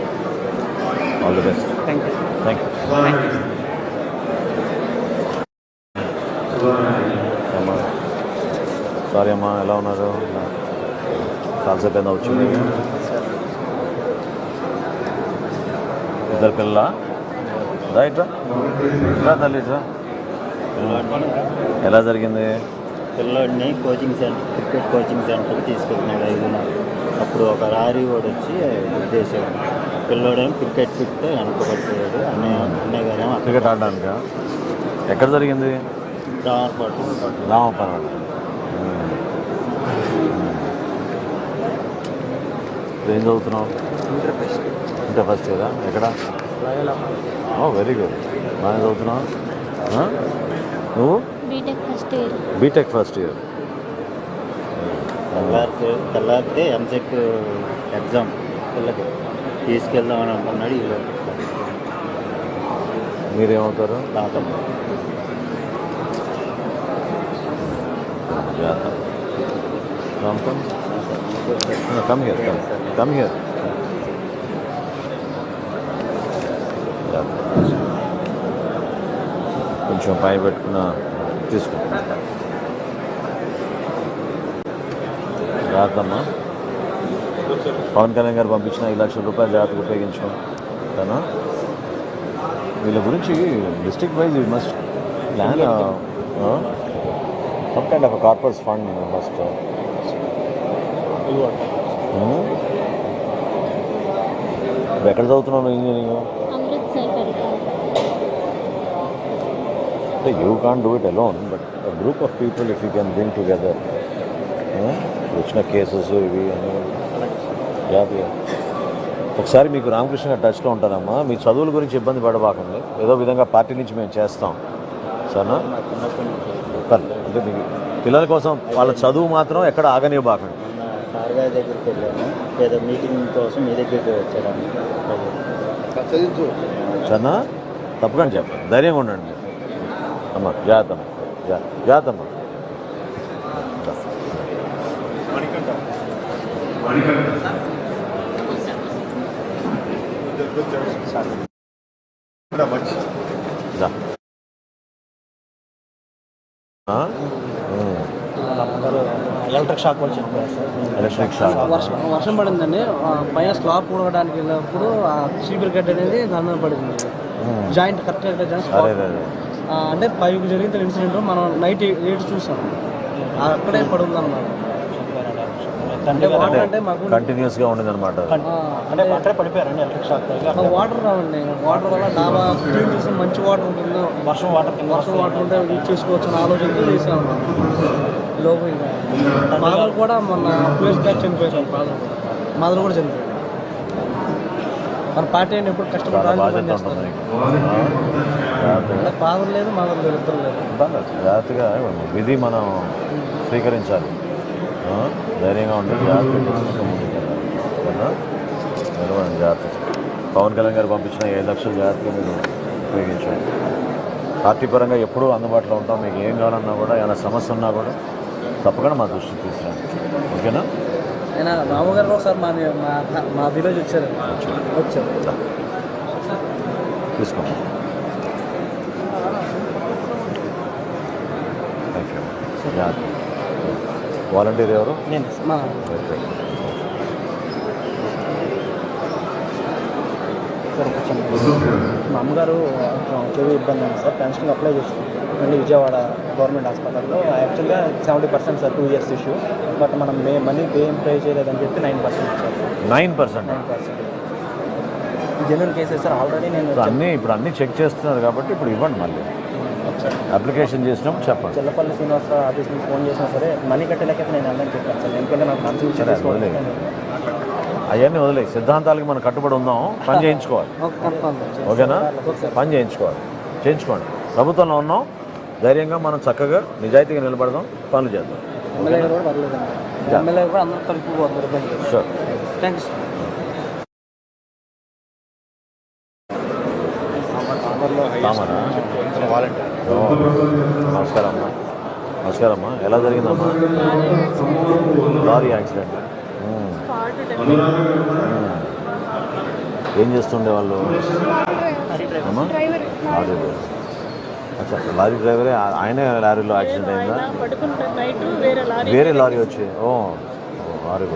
All the best. Thank you. Sorry అమ్మా, ఎలా ఉన్నారు? కాల్సేపు ఏదో వచ్చింది. ఇద్దరు పిల్లలా? రైట్రా తల్లిట్రా. ఎలా జరిగింది? పిల్లోడిని కోచింగ్ సెంటర్, క్రికెట్ కోచింగ్ సెంటర్కి తీసుకెళ్తున్నాడు 5 అప్పుడు ఒక లారీ వాడు వచ్చి ఉద్దేశాడు. పిల్లోడేమో క్రికెట్ ఫిట్ వెనకబడిపోయాడు. అన్నయ్య గారేమో క్రికెట్ ఆడడానికా? ఎక్కడ జరిగింది? రామపాటు. ఏం చదువుతున్నావు? ఇంటర్ ఫస్ట్ ఇయరా? ఎక్కడ? Very good. బాగా చదువుతున్నావు. నువ్వు? BTech first year. తెల్లారితే ఎంసెట్ ఎగ్జామ్ పిల్లకి తీసుకెళ్దామని అనుకున్నాడు. ఈలో మీరేమవుతారు? Come here. కొంచెం పై పెట్టుకున్న తీసుకుంటా. జాగ్రత్తమ్మా. పవన్ కళ్యాణ్ గారు పంపించిన 5 లక్షల రూపాయలు జాగ్రత్తగా ఉపయోగించాం కదా. వీళ్ళ గురించి district wise you must plan some kind of a corpus fund you must ఎక్కడ చదువుతున్నావు ఇంజనీరింగ్? అంటే you can't do it alone, but group of people if you can bring together. వచ్చిన కేసెస్ ఇవి అని ఒకసారి మీకు రామకృష్ణ గారు టచ్లో ఉంటారమ్మా. మీ చదువుల గురించి ఇబ్బంది పడబాకండి. ఏదో విధంగా పార్టీ నుంచి మేము చేస్తాం సరేనా. అంటే మీకు పిల్లల కోసం వాళ్ళ చదువు మాత్రం ఎక్కడ ఆగనివ్వబాకండి. సార్గారి దగ్గరికి వెళ్ళాము, ఏదో మీటింగ్ కోసం మీ దగ్గరికి వచ్చాను. సరేనా, తప్పకుండా చెప్పండి. ధైర్యంగా ఉండండి అమ్మా. జాగ్రత్తమ్మా, జాగ్రత్తమ్మా. ఎలక్ట్రిక్ షాక్ వచ్చి వర్షం పడిందండి. పైన స్లాబ్ కూడడానికి వెళ్ళినప్పుడు ఆ చీపురు గడ్డ అనేది దాని మీద పడింది. జాయింట్ కరెక్ట్గా అంటే 5 జరిగిన ఇన్సిడెంట్ మనం నైట్ 8 చూసాం. అక్కడే పడుందన్నమాట. కంటిన్యూస్గా ఉండేది అనమాట. అంటే అక్కడే పడిపోయారండి ఎలక్ట్రిక్ షాక్. వాటర్ రావండి. వాటర్ వల్ల డాబా క్లీన్ చేసి మంచి వాటర్ ఉంటుందో వర్షం వాటర్ ఉంటే యూజ్ చేసుకోవచ్చు అని ఆలోచనతో చేసాము. లోపు ఫాదర్ కూడా మొన్న ప్లేస్ బ్యాక్ చనిపోయారు. మదర్ కూడా చనిపోయాడు. మన పార్టీ అంటే ఎప్పుడు కష్టపడి ఫాదర్ లేదు, మదర్ లేదు, ఇద్దరు లేదు. జాగ్రత్తగా విధి మనం స్వీకరించాలి. ధైర్యంగా ఉండి జాగ్రత్తగా జాగ్రత్త. పవన్ కళ్యాణ్ గారు పంపించిన 7 లక్షలు జాగ్రత్తగా మీరు ఉపయోగించండి. పార్టీ పరంగా ఎప్పుడూ అందుబాటులో ఉంటాం. మీకు ఏం కావాలన్నా కూడా, ఏమైనా సమస్య ఉన్నా కూడా తప్పకుండా మా దృష్టికి తీసుకురండి. ఓకేనా? ఆయన మామగారు ఒకసారి మా విలేజ్ వచ్చారు. తీసుకోండి. Thank you. వాలంటీర్ ఎవరు? నేను మా అమ్మగారు చెవి ఇబ్బంది ఉంది సార్. పెన్షన్కి అప్లై చేస్తాం మళ్ళీ విజయవాడ గవర్నమెంట్ హాస్పిటల్లో. యాక్చువల్గా 70% సార్ 2 years ఇష్యూ. బట్ మనం మనీ ఏం పే చేయలేదని చెప్పి 9% sir. 9%? Genuine cases sir. Already నేను ఇప్పుడు అన్నీ చెక్ చేస్తున్నారు కాబట్టి ఇప్పుడు ఇవ్వండి. మళ్ళీ అప్లికేషన్ చేసినప్పుడు చెప్పండి. చెల్లపల్లి శ్రీనివాసరావు ఆఫీస్ నుంచి ఫోన్ చేసినా సరే మనీ కట్టలేకపోతే నేను అందరికీ చెప్పాను సార్. ఎందుకంటే నాకు అవన్నీ వదిలే, సిద్ధాంతాలకి మనం కట్టుబడి ఉందాం. పని చేయించుకోవాలి. ఓకేనా? పని చేయించుకోండి. ప్రభుత్వంలో ఉన్నాం, ధైర్యంగా మనం చక్కగా నిజాయితీగా నిలబడదాం, పనులు చేద్దాం. షూర్. Thank you. నమస్కారం అమ్మా. ఎలా జరిగిందమ్మా? Lorry accident. ఏం చేస్తుండే వాళ్ళు? అమ్మా అచ్చా, లారీ డ్రైవరే. ఆయనే లారీలో యాక్సిడెంట్ అయిందా? వేరే లారీ వచ్చి? Lorry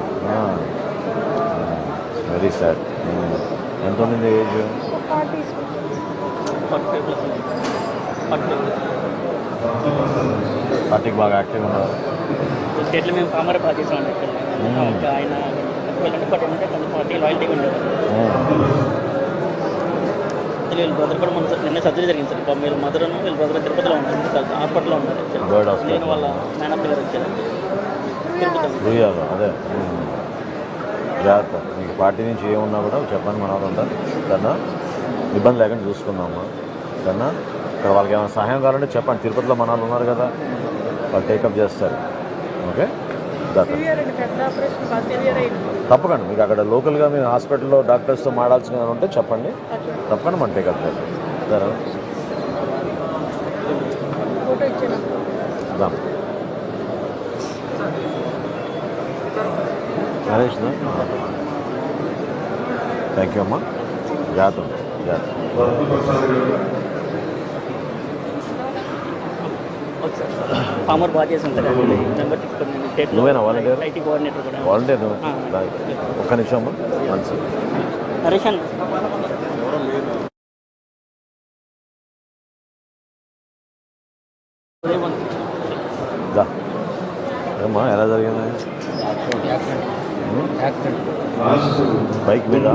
very sad. ఎంత ఉండింది ఏజ్? 40కి బాగా యాక్టివ్ ఉన్నారు. స్టేట్లో మేము కామరే బాగా చేసాం. ఆయన కొంచెం పార్టీ లాయల్టీగా ఉండేవారు. వీళ్ళ బ్రదర్ కూడా మన నిన్న సర్జరీ జరిగింది సార్. వీళ్ళ మదర్ వీళ్ళ బ్రదర్ తిరుపతిలో ఉన్నారు, హాస్పిటల్లో ఉన్నారు. నేను వాళ్ళ మేనప్ గారు వచ్చారు అదే. జాగ్రత్త. మీకు పార్టీ నుంచి ఏమున్నా కూడా చెప్పండి, మన వాళ్ళు ఉంటారు. సరేనా? ఇబ్బంది లేకుండా చూసుకుందామా. సరేనా? ఇక్కడ వాళ్ళకి ఏమైనా సహాయం కావాలంటే చెప్పండి. తిరుపతిలో మన వాళ్ళు ఉన్నారు కదా, వాళ్ళు టేకప్ చేస్తారు. ఓకే? తప్పకుండా మీకు అక్కడ లోకల్గా మీరు హాస్పిటల్లో డాక్టర్స్తో మాడాల్సిన ఉంటే చెప్పండి, తప్పకుండా మనం టేకప్ చేద్దాం. సరే? నరేష్, థ్యాంక్ యూ అమ్మా. జాగ్రత్త. ఫార్మర్ బాగా చేసి ఉంటారు. నువ్వేనా వాలంటీర్? వాలంటీర్ ఒక్క నిమిషం అమ్మా. మంచి నరేష్ అమ్మా, ఎలా జరిగింది? బైక్ మీద?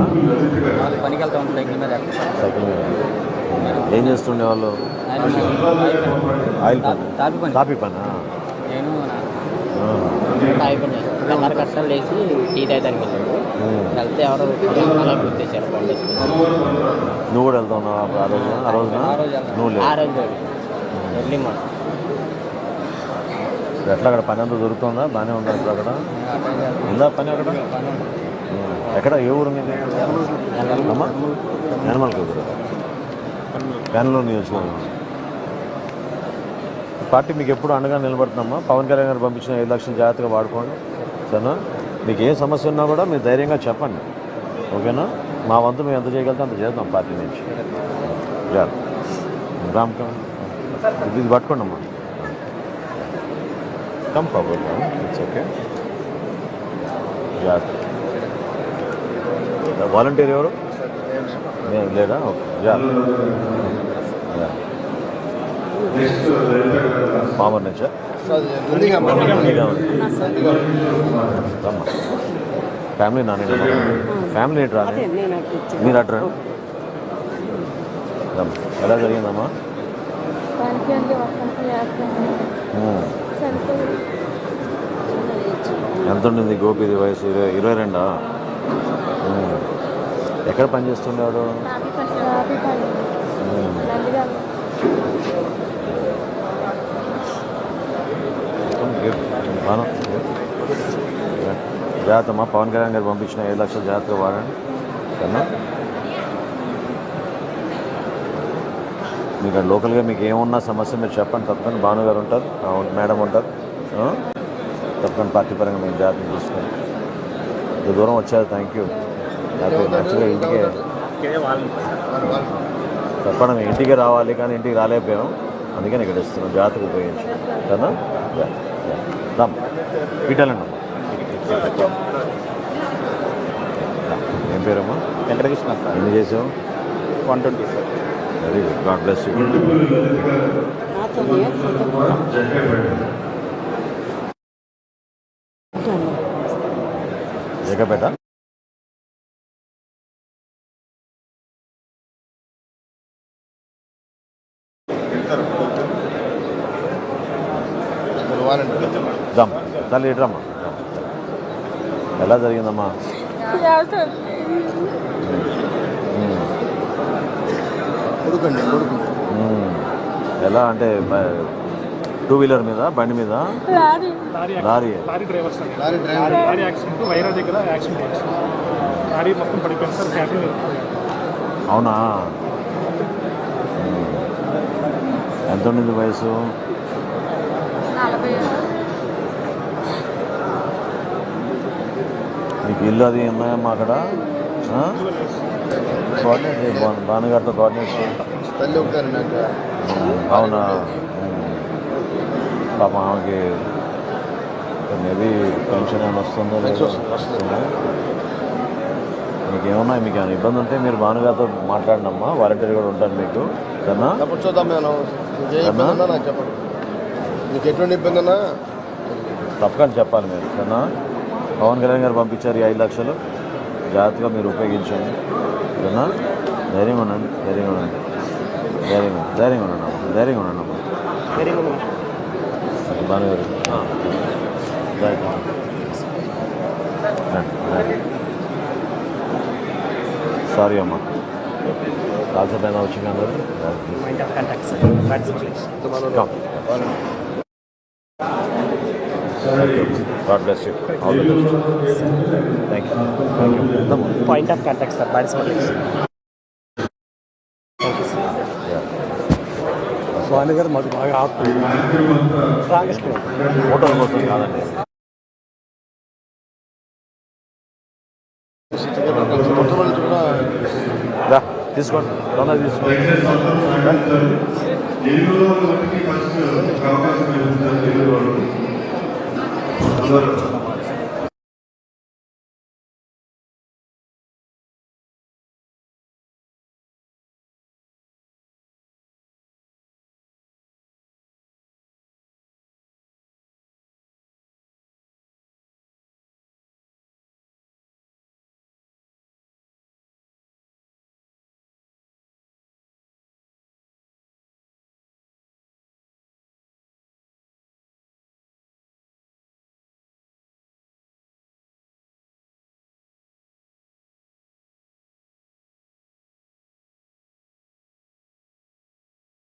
సైకిల్ మీద. ఏం చేస్తుండే వాళ్ళు? ఆయిల్ పని, కాఫీ పనా? కలర్ కష్టాలు వేసి టీ తాగడానికి వెళ్తే ఎవరో అలా గుర్తేశారు. నువ్వు కూడా వెళ్తా ఉన్నావు ఆ రోజున? నువ్వు లేదు. ఆ రోజు ఎర్లీ మార్నింగ్. ఎట్లా అక్కడ పని అంతా దొరుకుతుందా? బాగానే ఉందా ఇప్పుడు అక్కడ? ఉందా పని అక్కడ? ఎక్కడ? ఏ ఊరు మీది? అమ్మా, యనమల కుదురు, బెంగళూరు నియోజకవర్గం. పార్టీ మీకు ఎప్పుడు అండగా నిలబడుతున్నామా. పవన్ కళ్యాణ్ గారు పంపించిన 5 లక్షలు జాగ్రత్తగా వాడుకోండి. సరేనా? మీకు ఏ సమస్య ఉన్నా కూడా మీరు ధైర్యంగా చెప్పండి. ఓకేనా? మా వంతు మేము ఎంత చేయగలితే అంత చేద్దాం పార్టీ నుంచి. రామ్ ఇది పట్టుకోండి అమ్మా. Come forward. It's okay. Volunteer ఎవరు? లేదా? ఓకే. ఫార్మర్ నుంచా? ఫ్యామిలీ నాన్న? ఫ్యామిలీ ఏంటి రాని? మీరు అడ్రా? ఎలా జరిగిందమ్మా? ఎంత ఉండింది గోపిది వయసు? 22? ఎక్కడ పని చేస్తుండేవాడు? జాగ్రత్త అమ్మా. పవన్ కళ్యాణ్ గారు పంపించిన 5 లక్షలు జాగ్రత్తగా వాడండి. సరేనా? మీకు లోకల్గా మీకు ఏమున్నా సమస్య మీరు చెప్పండి, తప్పకుండా భాను గారు ఉంటారు, మేడం ఉంటారు, తప్పకుండా పార్టీ పరంగా మేము జాగ్రత్త చూసుకోండి. ఇంత దూరం వచ్చారు, థ్యాంక్ యూ. యాక్చువల్గా ఇంటికే తప్పకుండా మేము ఇంటికే రావాలి, కానీ ఇంటికి రాలేకపోయాం, అందుకని ఇక్కడ ఇస్తున్నాం, జాగ్రత్తగా ఉపయోగించి కదా. రామ్ పీటాలండి. ఏం పేరమ్మా? వెంకటకృష్ణ. ఎన్ని చేసావు? 120 sir. Very good, god bless you. Jagapeta. Ram తల్లి ఇట్రమ్మా. ఎలా జరిగిందమ్మా? ఎలా అంటే 2 వీలర్ మీద, బండి మీద? Lorry driver sir. Lorry accident Wyra దగ్గర యాక్సిడెంట్ అయింది సార్. లారీ మొత్తం పడిపోయింది సార్. ఫ్యామిలీ అవునా? ఎంత ఉండింది వయసు? 40. మీకు ఇల్లు అది ఉన్నాయమ్మా అక్కడ? కోఆర్డినేట్ చేయి, భానుగారితో కోఆర్డినేట్ చేయి. అవునా? పాప ఆమెకి మేబీ పెన్షన్ ఏమైనా వస్తుందో లేదో. మీకు ఏమన్నా ఇబ్బంది ఉంటే మీరు భానుగారితో మాట్లాడినమ్మా, వాలంటీర్ కూడా ఉంటాను మీకు. సరేనా? మీకు ఎటువంటి ఇబ్బంది ఉన్నా తప్పకుండా చెప్పాలి మీరు. సరేనా? పవన్ కళ్యాణ్ గారు పంపించారు ఈ 5 లక్షలు, జాగ్రత్తగా మీరు ఉపయోగించండి. సరేనా? ధైర్యంగా ఉండండి, ధైర్యంగా ఉండండి, ధైర్యంగా ఉండండి అమ్మా, ధైర్యంగా ఉండండి అమ్మా. భానుగారు సారీ అమ్మా, కాల్స పైన వచ్చింది అందరూ. God bless you. All the best. Thank you. Thank you. Point of contact, sir. Participation. Bhanu గారు మాకు బాగా ఆపుతుంది. ఫోటోల కోసం కాదండి. తీసుకోండి, తొందరగా తీసుకోండి. అవకాశం